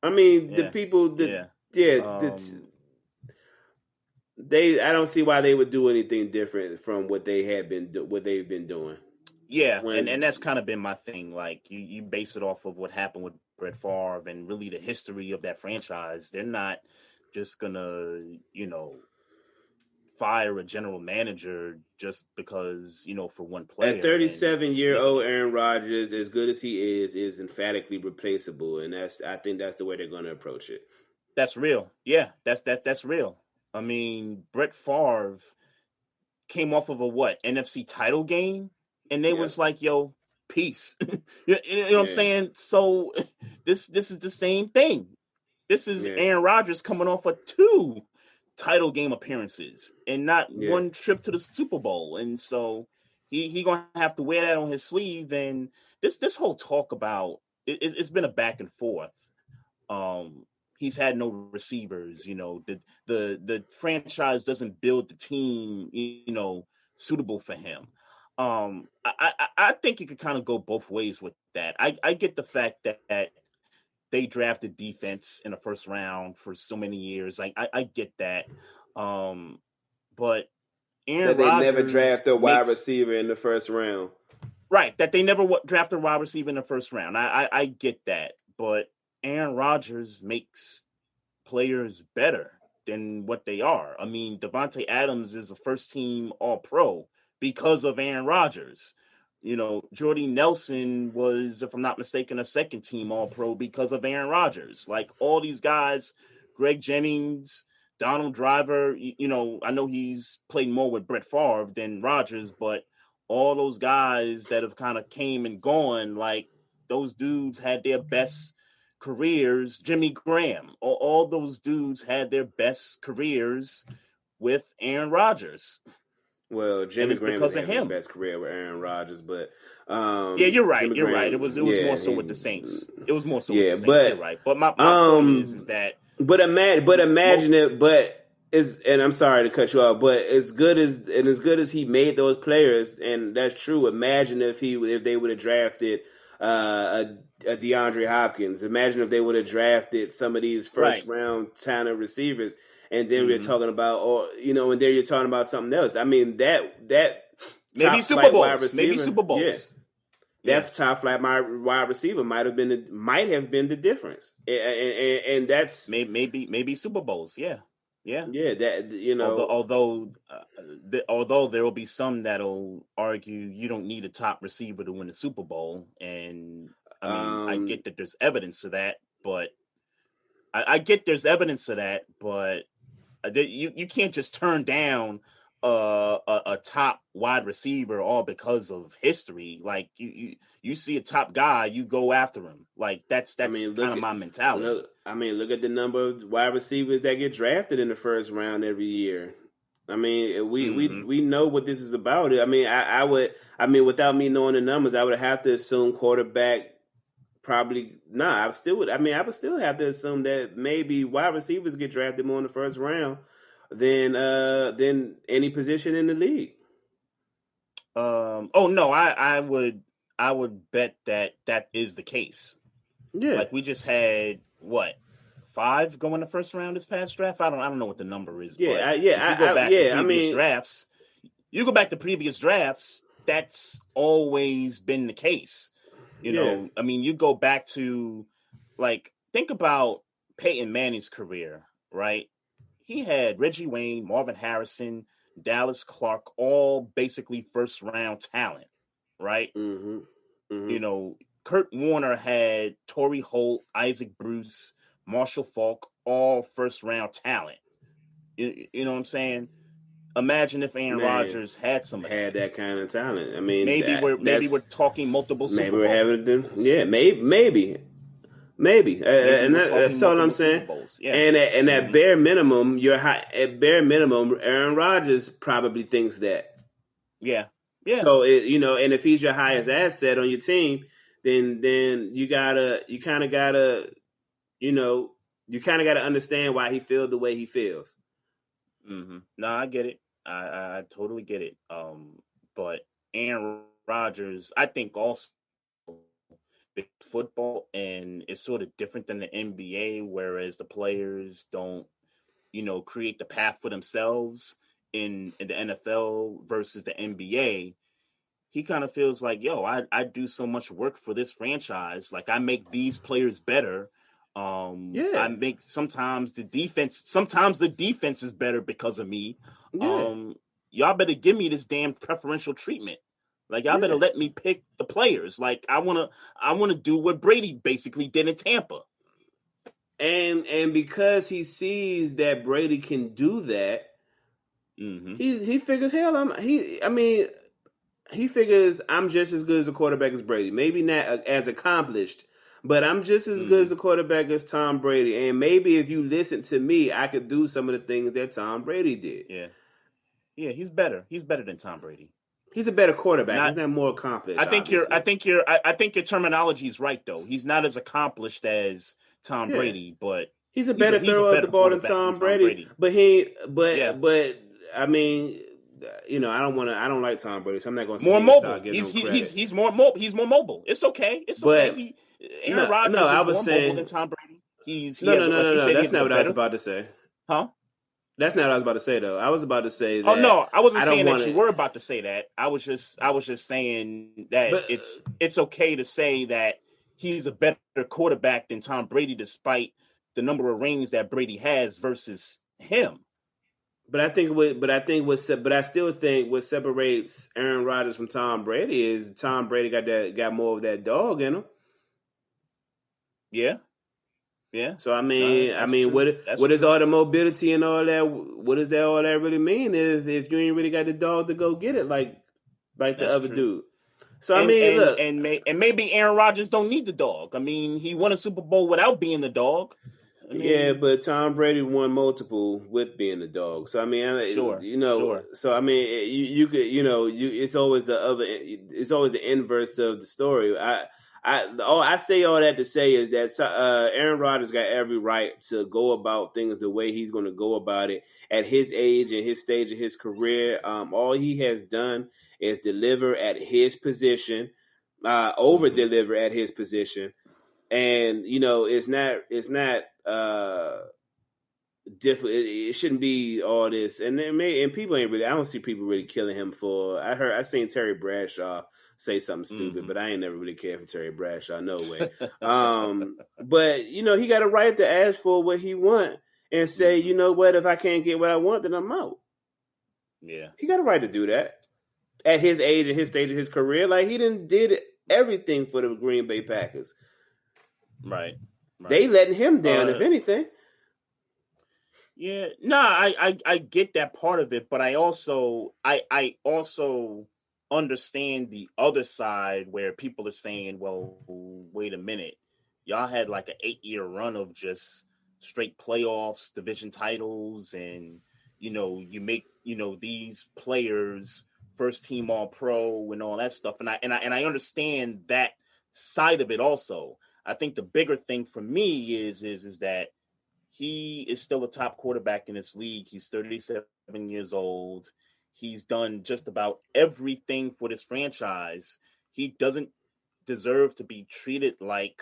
I mean, the Yeah. people that Yeah. yeah, Um, I don't see why they would do anything different from what what they've been doing. yeah, and When that's kind of been my thing. Like you base it off of what happened with Brett Favre and really the history of that franchise. They're not just gonna, fire a general manager just because, for one at player and 37-year make old Aaron Rodgers, as good as he is emphatically replaceable, and I think that's the way they're going to approach it. that's real. Yeah, that's real. I mean, Brett Favre came off of a NFC title game, and they Yeah, was like, "Yo, peace." You know what I'm yeah, saying? So this is the same thing. This is yeah, Aaron Rodgers coming off of 2 title game appearances and not yeah. one trip to the Super Bowl, and so he gonna have to wear that on his sleeve. And this whole talk about it's been a back and forth. Um, he's had no receivers. The franchise doesn't build the team, suitable for him. I think it could kind of go both ways with that. I get the fact that they drafted defense in the first round for so many years. I get that. But Aaron That they never Rodgers draft a wide makes receiver in the first round. right that they never drafted a wide receiver in the first round. I get that, but Aaron Rodgers makes players better than what they are. I mean, Devontae Adams is a first team All Pro because of Aaron Rodgers. Jordy Nelson was, if I'm not mistaken, a second team All Pro because of Aaron Rodgers. Like all these guys, Greg Jennings, Donald Driver, I know he's played more with Brett Favre than Rodgers, but all those guys that have kind of came and gone, like those dudes had their best careers. Jimmy Graham, all those dudes had their best careers with Aaron Rodgers, Well, and Jimmy it's Graham is because of having his him. best career with Aaron Rodgers, but Yeah, you're right. Jimmy You're right. Graham, It was more yeah, so with the Saints. It was more so with the yeah, Saints. You're right. But my point is um, that but imagine most it. And I'm sorry to cut you off, but as good as he made those players, and that's true. Imagine if they would have drafted a DeAndre Hopkins. Imagine if they would have drafted some of these first right. round talent receivers, and then we're Hmm. talking about, and then you're talking about something else. I mean that Maybe top Super flight wide Bowls. Maybe receiver, Super yeah. Bowls. Yeah. That top flight wide receiver might have been the difference, and that's Maybe Super Bowls. Yeah. Yeah. yeah, that Although there will be some that'll argue you don't need a top receiver to win a Super Bowl, and I mean I um get that there's evidence of that, but I get there's evidence of that, but you can't just turn down a top wide receiver all because of history. Like you see a top guy, you go after him. Like that's I mean, kind of my mentality. look at the number of wide receivers that get drafted in the first round every year. I mean, Hmm. we know what this is about. I mean, I mean, without me knowing the numbers, I would have to assume quarterback. Probably I still would. I mean, I would still have to assume that maybe wide receivers get drafted more in the first round than any position in the league. Oh no, I would bet that is the case. Yeah, Like we just had what 5 go in the first round this past draft. I don't know what the number is, but if you go back to yeah. I previous mean, drafts, that's always been the case. yeah. I mean, you go back to think about Peyton Manning's career, right? He had Reggie Wayne, Marvin Harrison, Dallas Clark, all basically first round talent, right? Mm-hmm. You know, Kurt Warner had Torrey Holt, Isaac Bruce, Marshall Faulk, all first-round talent. You know what I'm saying? Imagine if Aaron Rodgers had some of had that kind of talent. I mean, maybe we're talking multiple Super Bowls. Maybe we're having maybe. And that's all I'm saying. Yeah. And at bare minimum, Aaron Rodgers probably thinks that. Yeah. So and if he's your highest asset on your team, then you kind of gotta understand why he feels the way he feels. Mm-hmm. No, I get it. I totally get it. But Aaron Rodgers, I think also football, and it's sort of different than the NBA, whereas the players don't, create the path for themselves in the NFL versus the NBA. He kind of feels like, I do so much work for this franchise. Like, I make these players better. I make sometimes the defense is better because of me. Y'all better give me this damn preferential treatment. Like, y'all better let me pick the players. Like, I wanna do what Brady basically did in Tampa. And because he sees that Brady can do that, he figures, he figures I'm just as good as a quarterback as Brady. Maybe not as accomplished, but I'm just as good as a quarterback as Tom Brady. And maybe if you listen to me, I could do some of the things that Tom Brady did. Yeah, he's better. He's better than Tom Brady. He's a better quarterback. He's not more accomplished. I think your terminology is right though. He's not as accomplished as Tom Brady, but he's a better thrower of the ball than Tom Brady. But I mean, I don't like Tom Brady, so I'm not going to say more mobile. He's more mobile. It's okay. It's okay. Aaron Rodgers is more mobile than Tom Brady. No. That's not what I was about to say. Huh? That's not what I was about to say, though. I was about to say that. Oh no, I wasn't saying that you were about to say that. I was just saying that it's okay to say that he's a better quarterback than Tom Brady, despite the number of rings that Brady has versus him. But I still think what separates Aaron Rodgers from Tom Brady is Tom Brady got more of that dog in him. Yeah. So what is all the mobility and all that? What does that all that really mean if you ain't really got the dog to go get it like the other dude? So look, maybe Aaron Rodgers don't need the dog. I mean, he won a Super Bowl without being the dog. But Tom Brady won multiple with being the dog. So sure. So you could it's always the inverse of the story. I say all that to say is that Aaron Rodgers got every right to go about things the way he's going to go about it at his age and his stage of his career. All he has done is deliver at his position, over deliver at his position, and it's not different. It shouldn't be all this, and people ain't really. I don't see people really killing him for. I seen Terry Bradshaw say something stupid, but I ain't never really cared for Terry Bradshaw, no way. But he got a right to ask for what he want and say, you know what, if I can't get what I want, then I'm out. Yeah, he got a right to do that at his age and his stage of his career. Like he did everything for the Green Bay Packers. Right. They letting him down, if anything. Yeah, no, I get that part of it, but I also understand the other side where people are saying, well, wait a minute, y'all had like an 8-year run of just straight playoffs, division titles, and you make these players first team all pro and all that stuff, and I understand that side of it also. I think the bigger thing for me is that he is still a top quarterback in this league. He's 37 years old. He's done just about everything for this franchise. He doesn't deserve to be treated like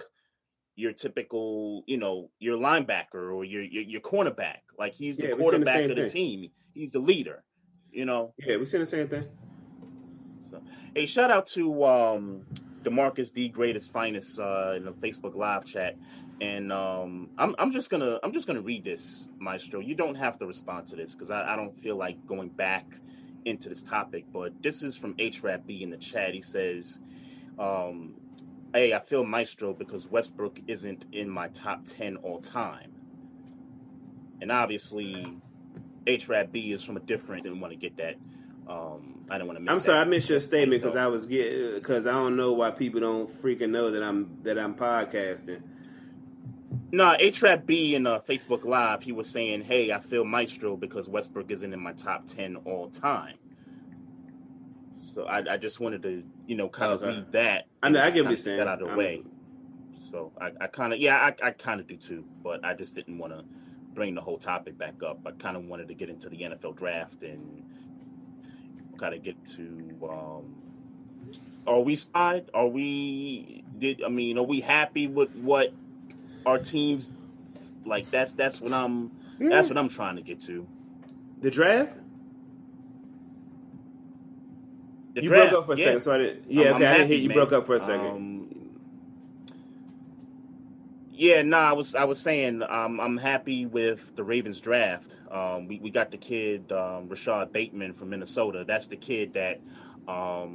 your typical, your linebacker or your cornerback. Like he's the quarterback of the team. He's the leader, Yeah, we're saying the same thing. So, hey, shout out to DeMarcus, the greatest finest in the Facebook live chat. And I'm just gonna read this, Maestro. You don't have to respond to this because I don't feel like going back into this topic. But this is from HRAP B in the chat. He says, Hey, I feel Maestro because Westbrook isn't in my top 10 all time. And obviously, HRAB is from a different. Didn't want to get that. I didn't want to miss I'm that. sorry, I missed your that statement point, because I don't know why people don't freaking know that I'm podcasting. No, HRAB in Facebook Live, he was saying, hey, I feel Maestro because Westbrook isn't in my top 10 all time. So I just wanted to, kind of read that and I just get what kind you're of get saying. that out of the way. So I kind of, I kind of do too, but I just didn't want to bring the whole topic back up. I kind of wanted to get into the NFL draft and kind of get to, are we side? Are we happy with what our teams like? That's what I'm trying to get to. The draft? The You draft, broke up for a second, so I didn't. I'm I didn't hear happy, you. man. Broke up for a second. I was saying I'm happy with the Ravens draft. We got the kid Rashad Bateman from Minnesota. That's the kid that I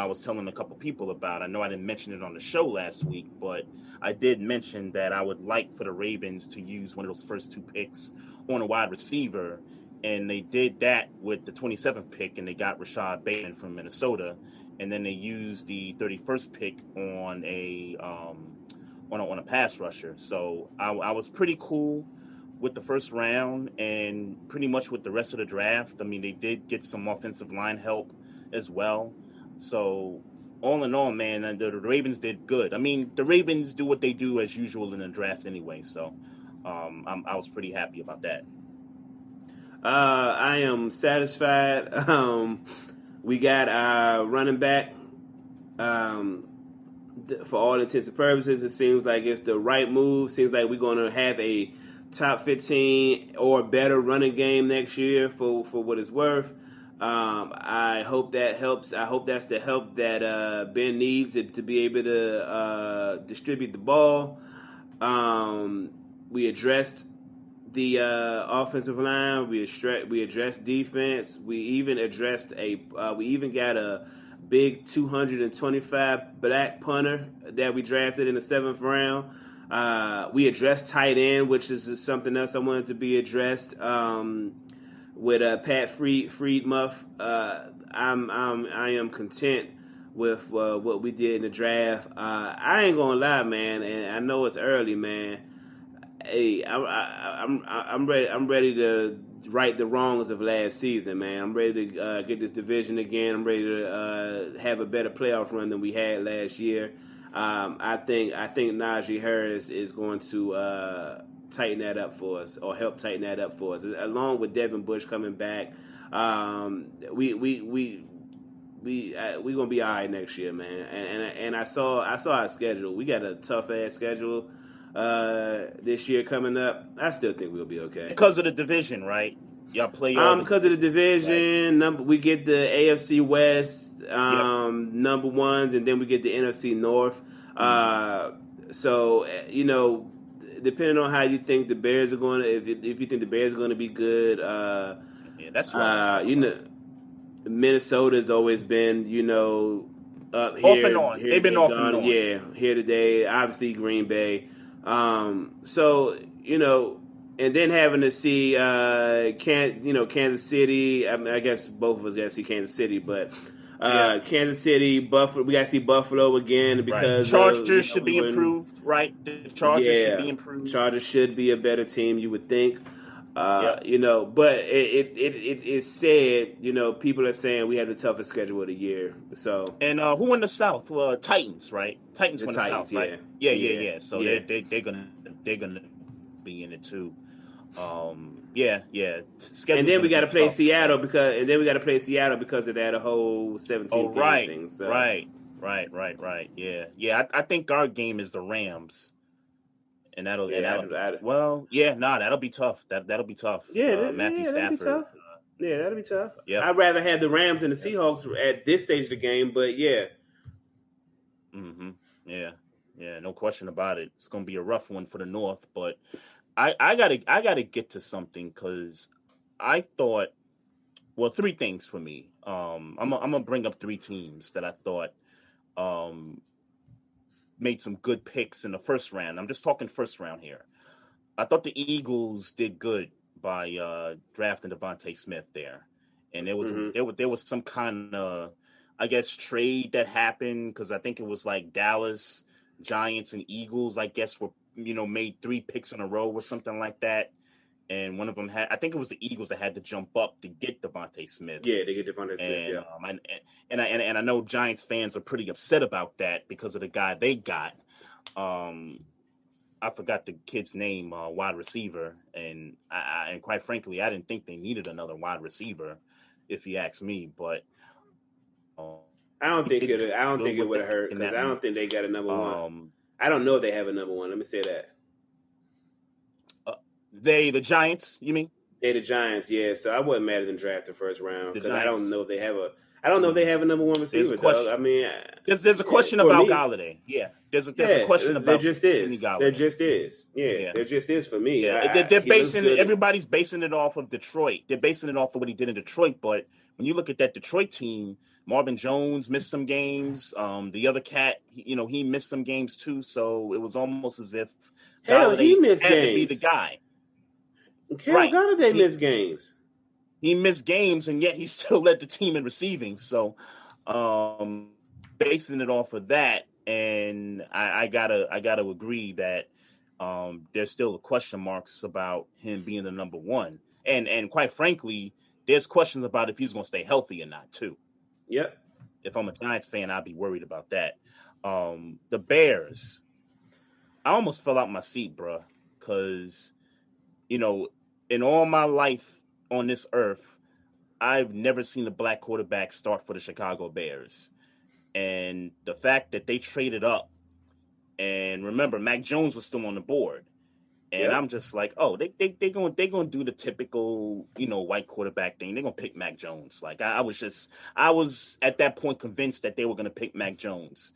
was telling a couple people about. I know I didn't mention it on the show last week, but I did mention that I would like for the Ravens to use one of those first 2 picks on a wide receiver, and they did that with the 27th pick, and they got Rashad Bateman from Minnesota, and then they used the 31st pick on a pass rusher. So I was pretty cool with the first round and pretty much with the rest of the draft. I mean, they did get some offensive line help as well. So all in all, man, the Ravens did good. I mean, the Ravens do what they do as usual in the draft anyway. So I was pretty happy about that. I am satisfied. We got our running back. For all intents and purposes, it seems like it's the right move. Seems like we're going to have a top 15 or better running game next year for what it's worth. I hope that helps. I hope that's the help that Ben needs to be able to distribute the ball. We addressed the offensive line. We addressed defense. We even addressed we even got a big 225 black punter that we drafted in the 7th round. We addressed tight end, which is something else I wanted to be addressed. With Pat Friedmuth, I am content with what we did in the draft. I ain't gonna lie, man, and I know it's early, man. Hey, I'm ready. I'm ready to right the wrongs of last season, man. I'm ready to get this division again. I'm ready to have a better playoff run than we had last year. I think Najee Harris is going to tighten that up for us, or help tighten that up for us, along with Devin Bush coming back. We gonna be all right next year, man. And I saw our schedule. We got a tough ass schedule this year coming up. I still think we'll be okay Because of the division, right? Y'all play all because of the division. Right. We get the AFC West number ones, and then we get the NFC North. So depending on how you think the Bears are going to, if you think the Bears are going to be good, that's right. Minnesota's always been up here. Off and on. They've been off and on. Yeah, here today. Obviously Green Bay. And then having to see Kansas City. I mean, I guess both of us got to see Kansas City, but Kansas City, Buffalo. We got to see Buffalo again because Chargers should be improved, right? The Chargers should be improved. Chargers should be a better team, you would think. But it said, people are saying we had the toughest schedule of the year. So who won the South? Titans, right? Titans won the South, right? Yeah. So they're gonna be in it too. And then we got to play Seattle because of that whole 17 thing. So. Right. Yeah. I think our game is the Rams. And that'll be tough. That'll be tough. Matthew Stafford. That'll be tough. That'll be tough. Yeah, I'd rather have the Rams and the Seahawks at this stage of the game, but yeah. Mm-hmm. Yeah, no question about it. It's gonna be a rough one for the North, but I gotta get to something because I thought, 3 things for me. I'm gonna bring up 3 teams that I thought made some good picks in the first round. I'm just talking first round here. I thought the Eagles did good by drafting Devontae Smith there, and there was some kind of, I guess, trade that happened because I think it was like Dallas, Giants, and Eagles. I guess were made 3 picks in a row or something like that, and one of them I think it was the Eagles that had to jump up to get Devontae Smith. Yeah, they get Devontae Smith. And I know Giants fans are pretty upset about that because of the guy they got. I forgot the kid's name, wide receiver, and and quite frankly, I didn't think they needed another wide receiver, if you ask me. But I don't think it would have hurt because I don't think they got a number one. I don't know if they have a number one. Let me say that. The Giants, you mean? They're the Giants, yeah. So I wasn't mad at them drafting first round because I don't know if they have a number one receiver. Dog. I mean, there's a question about Galladay. Yeah, there's a question about there just is. There just is. Yeah, there just is for me. Yeah, they're basing everybody's basing it off of Detroit. They're basing it off of what he did in Detroit. But when you look at that Detroit team, Marvin Jones missed some games. The other cat, he missed some games too. So it was almost as if he missed had games. to be the guy. Galladay missed games. He missed games, and yet he still led the team in receiving. So, basing it off of that, and I gotta agree that there's still question marks about him being the number one, and quite frankly, there's questions about if he's going to stay healthy or not too. Yep. If I'm a Giants fan, I'd be worried about that. The Bears, I almost fell out my seat, bro, because in all my life on this earth, I've never seen a black quarterback start for the Chicago Bears. And the fact that they traded up, and remember, Mac Jones was still on the board. And I'm just like, oh, they gonna do the typical, white quarterback thing. They're gonna pick Mac Jones. Like I was at that point convinced that they were gonna pick Mac Jones.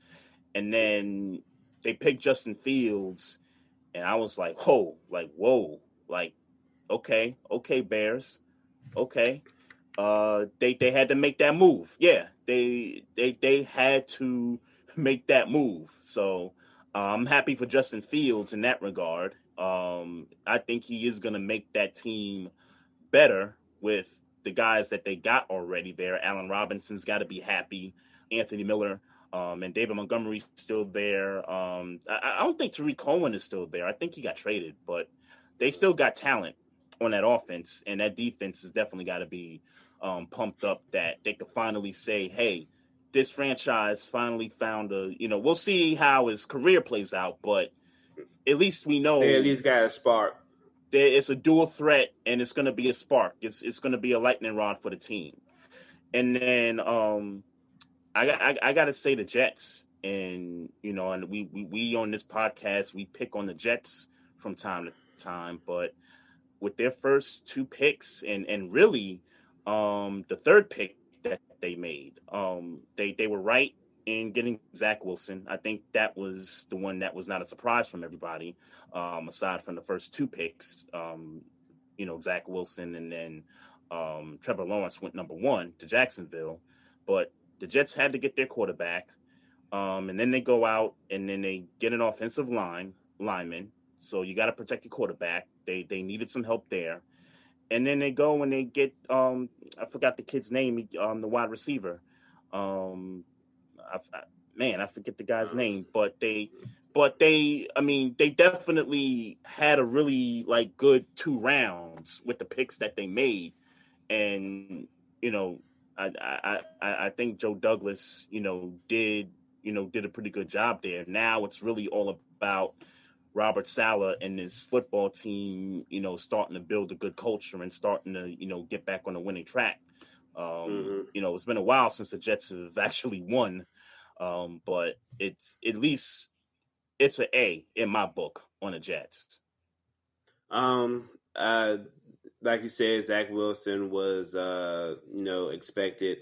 And then they picked Justin Fields, and I was like, whoa, okay, Bears. Okay. They had to make that move. Yeah, they had to make that move. So I'm happy for Justin Fields in that regard. I think he is going to make that team better with the guys that they got already there. Allen Robinson's got to be happy. Anthony Miller and David Montgomery's still there. I don't think Tariq Cohen is still there. I think he got traded, but they still got talent on that offense, and that defense has definitely got to be pumped up that they could finally say, hey, this franchise finally found we'll see how his career plays out, but at least we know they at least got a spark. It's a dual threat, and it's going to be a spark. It's going to be a lightning rod for the team. And then I got to say the Jets, and and we on this podcast we pick on the Jets from time to time, but with their first 2 picks and really the third pick that they made, they were right in getting Zach Wilson. I think that was the one that was not a surprise from everybody, aside from the first 2 picks, Zach Wilson, and then Trevor Lawrence went number 1 to Jacksonville. But the Jets had to get their quarterback, and then they go out and then they get an offensive lineman. So you got to protect your quarterback. They needed some help there. And then they go and they get, I forgot the kid's name, the wide receiver. I forget the guy's name, but they definitely had a really good 2 rounds with the picks that they made. And, I think Joe Douglas, did a pretty good job there. Now it's really all about Robert Saleh and his football team, starting to build a good culture and starting to, get back on the winning track. It's been a while since the Jets have actually won, but it's at least it's an A in my book on the Jets. Like you said, Zach Wilson was, expected.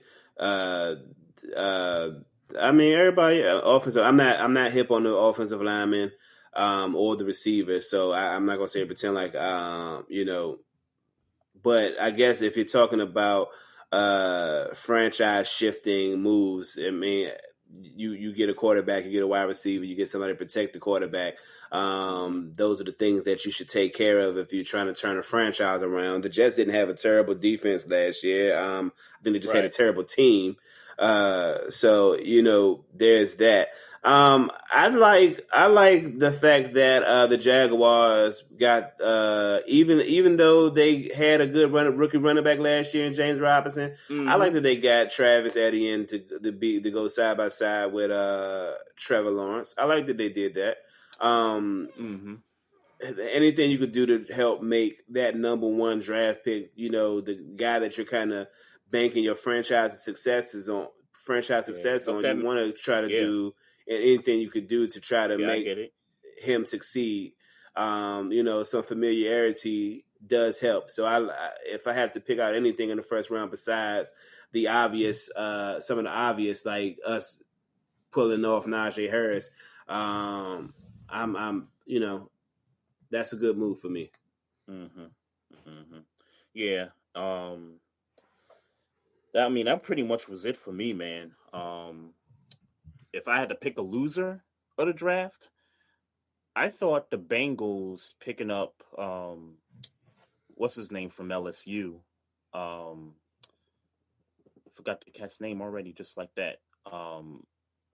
Everybody offensive. I'm not hip on the offensive lineman. Or the receiver, so I'm not gonna say pretend like But I guess if you're talking about franchise shifting moves, I mean, you get a quarterback, you get a wide receiver, you get somebody to protect the quarterback. Those are the things that you should take care of if you're trying to turn a franchise around. The Jets didn't have a terrible defense last year. I think they just had a terrible team. So there's that. I like the fact that the Jaguars got even though they had a good rookie running back last year in James Robinson. I like that they got Travis Etienne to go side by side with Trevor Lawrence. I like that they did that. Anything you could do to help make that number one draft pick, the guy that you're kind of banking your franchise success on, you want to try to do anything you could do to try to make him succeed. Some familiarity does help. So if I have to pick out anything in the first round besides the obvious, some of the obvious, like us pulling off Najee Harris, I'm that's a good move for me. Yeah. That pretty much was it for me, man. If I had to pick a loser of the draft, I thought the Bengals picking up what's his name from LSU. Forgot the cat's name already, just like that.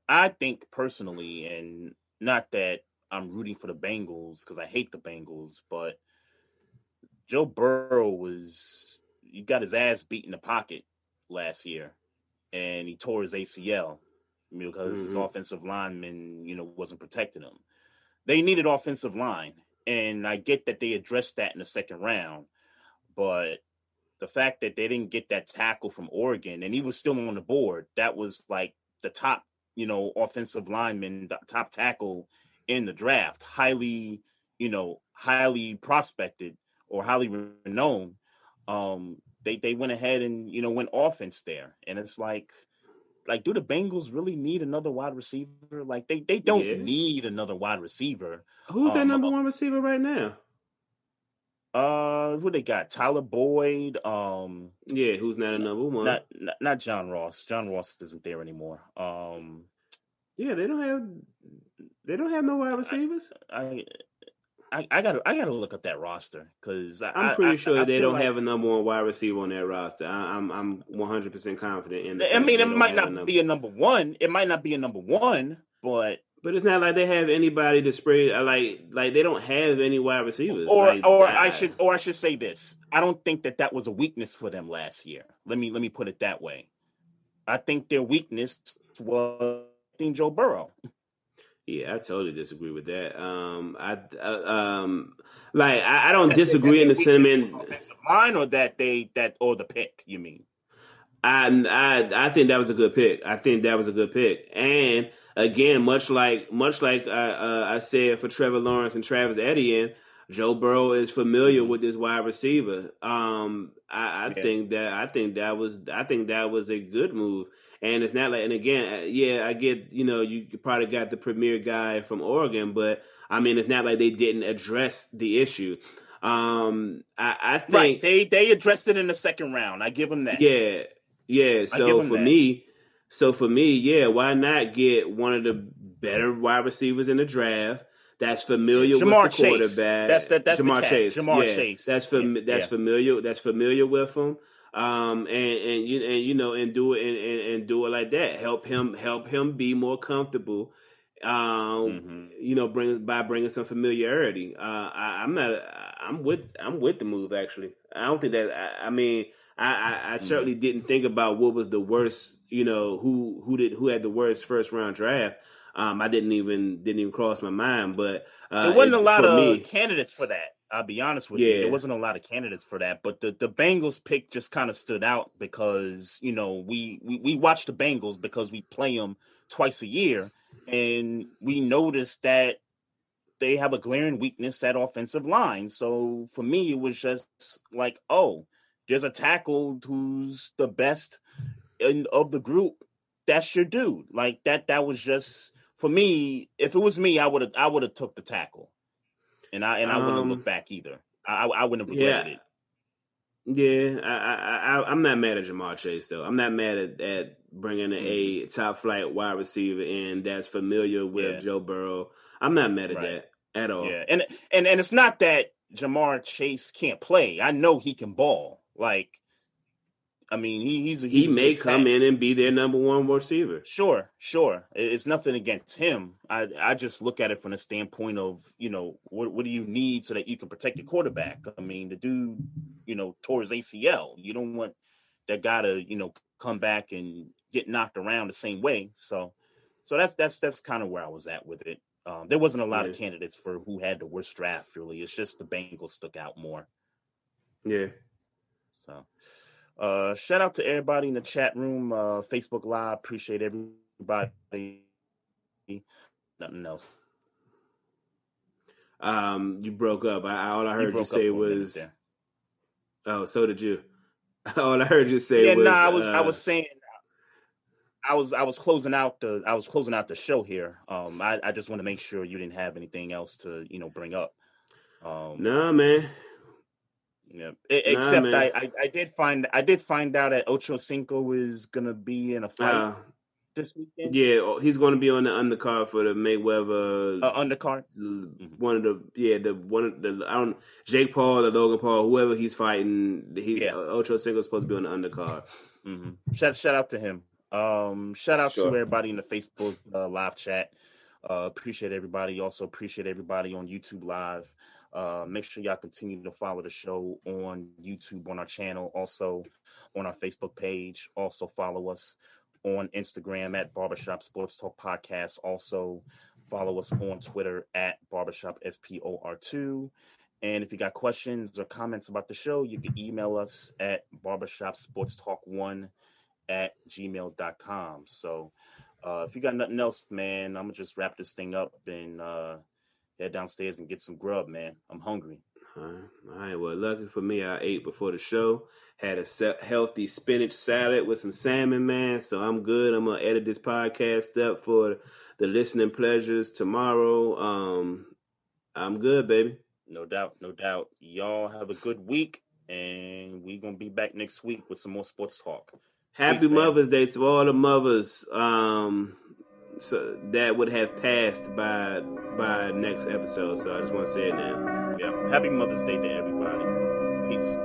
I think personally, and not that I'm rooting for the Bengals because I hate the Bengals, but Joe Burrow he got his ass beat in the pocket last year, and he tore his ACL because his offensive lineman, wasn't protecting him. They needed offensive line, and I get that they addressed that in the second round, but the fact that they didn't get that tackle from Oregon, and he was still on the board, that was like the top, offensive lineman, the top tackle in the draft, highly prospected or highly renowned. They went ahead and went offense there, and it's like, do the Bengals really need another wide receiver? Like they don't need another wide receiver. Who's their number one receiver right now? Who they got? Tyler Boyd. Who's not a number one? Not John Ross. John Ross isn't there anymore. They don't have no wide receivers. I gotta look up that roster because I'm pretty sure they don't have a number one wide receiver on their roster. I'm 100% confident in that. It might not be a number one. It might not be a number one, but it's not like they have anybody to spread. Like they don't have any wide receivers. I should say this. I don't think that was a weakness for them last year. Let me put it that way. I think their weakness was Joe Burrow. Yeah, I totally disagree with that. I don't disagree in the sentiment. Line or the pick. You mean? I think that was a good pick. And again, much like I said for Trevor Lawrence and Travis Etienne, Joe Burrow is familiar with this wide receiver. I think that was a good move. And it's not like, and again, I get, you probably got the premier guy from Oregon, but I mean, it's not like they didn't address the issue. I think they addressed it in the second round. I give them that. Yeah. So for me, why not get one of the better wide receivers in the draft that's familiar with the quarterback? That's Jamar the Chase. Jamar Chase. That's familiar. That's familiar with him. And do it like that. Help him be more comfortable. Bringing some familiarity. I'm with the move actually. I don't think that. I certainly didn't think about what was the worst. Who had the worst first round draft. I didn't even cross my mind. But there wasn't a lot of candidates for that. I'll be honest with you. There wasn't a lot of candidates for that, but the Bengals pick just kind of stood out because, we watch the Bengals because we play them twice a year, and we noticed that they have a glaring weakness at offensive line. So for me, it was just like, oh, there's a tackle who's the best of the group. That's your dude. Like that was just, for me, if it was me, I would have took the tackle. And I wouldn't have looked back either. I wouldn't have regretted it. Yeah, I'm not mad at Jamar Chase though. I'm not mad at bringing a top flight wide receiver in that's familiar with Joe Burrow. I'm not mad at that at all. Yeah, and it's not that Jamar Chase can't play. I know he can ball. Like, I mean, he may come in and be their number one receiver. Sure. It's nothing against him. I just look at it from the standpoint of, what do you need so that you can protect your quarterback? I mean, the dude, tore his ACL. You don't want that guy to, come back and get knocked around the same way. So that's kind of where I was at with it. There wasn't a lot of candidates for who had the worst draft, really. It's just the Bengals stuck out more. Yeah. So, shout out to everybody in the chat room, Facebook Live. Appreciate everybody. Nothing else. You broke up. All I heard you say was, "Oh, so did you." All I heard you say was, I was saying, I was closing out the show here. I just want to make sure you didn't have anything else to bring up. No, man. Yeah. Except man. I did find out that Ocho Cinco is gonna be in a fight this weekend. Yeah, he's going to be on the undercard for the Mayweather undercard. Jake Paul or Logan Paul, whoever he's fighting. Ocho Cinco is supposed to be on the undercard. Mm-hmm. Shout out to him. Shout out to everybody in the Facebook live chat. Appreciate everybody. Also appreciate everybody on YouTube Live. Make sure y'all continue to follow the show on YouTube, on our channel, also on our Facebook page. Also follow us on Instagram at Barbershop Sports Talk Podcast. Also follow us on Twitter at Barbershop SPOR2. And if you got questions or comments about the show, you can email us at barbershopsportstalk1@gmail.com. So if you got nothing else, man, I'm going to just wrap this thing up and head downstairs and get some grub, man. I'm hungry. All right. Well, lucky for me, I ate before the show. Had a healthy spinach salad with some salmon, man. So I'm good. I'm going to edit this podcast up for the listening pleasures tomorrow. I'm good, baby. No doubt. Y'all have a good week, and we're going to be back next week with some more sports talk. Happy Mother's Day to all the mothers so that would have passed by next episode. So I just want to say it now. Yeah. Happy Mother's Day to everybody. Peace.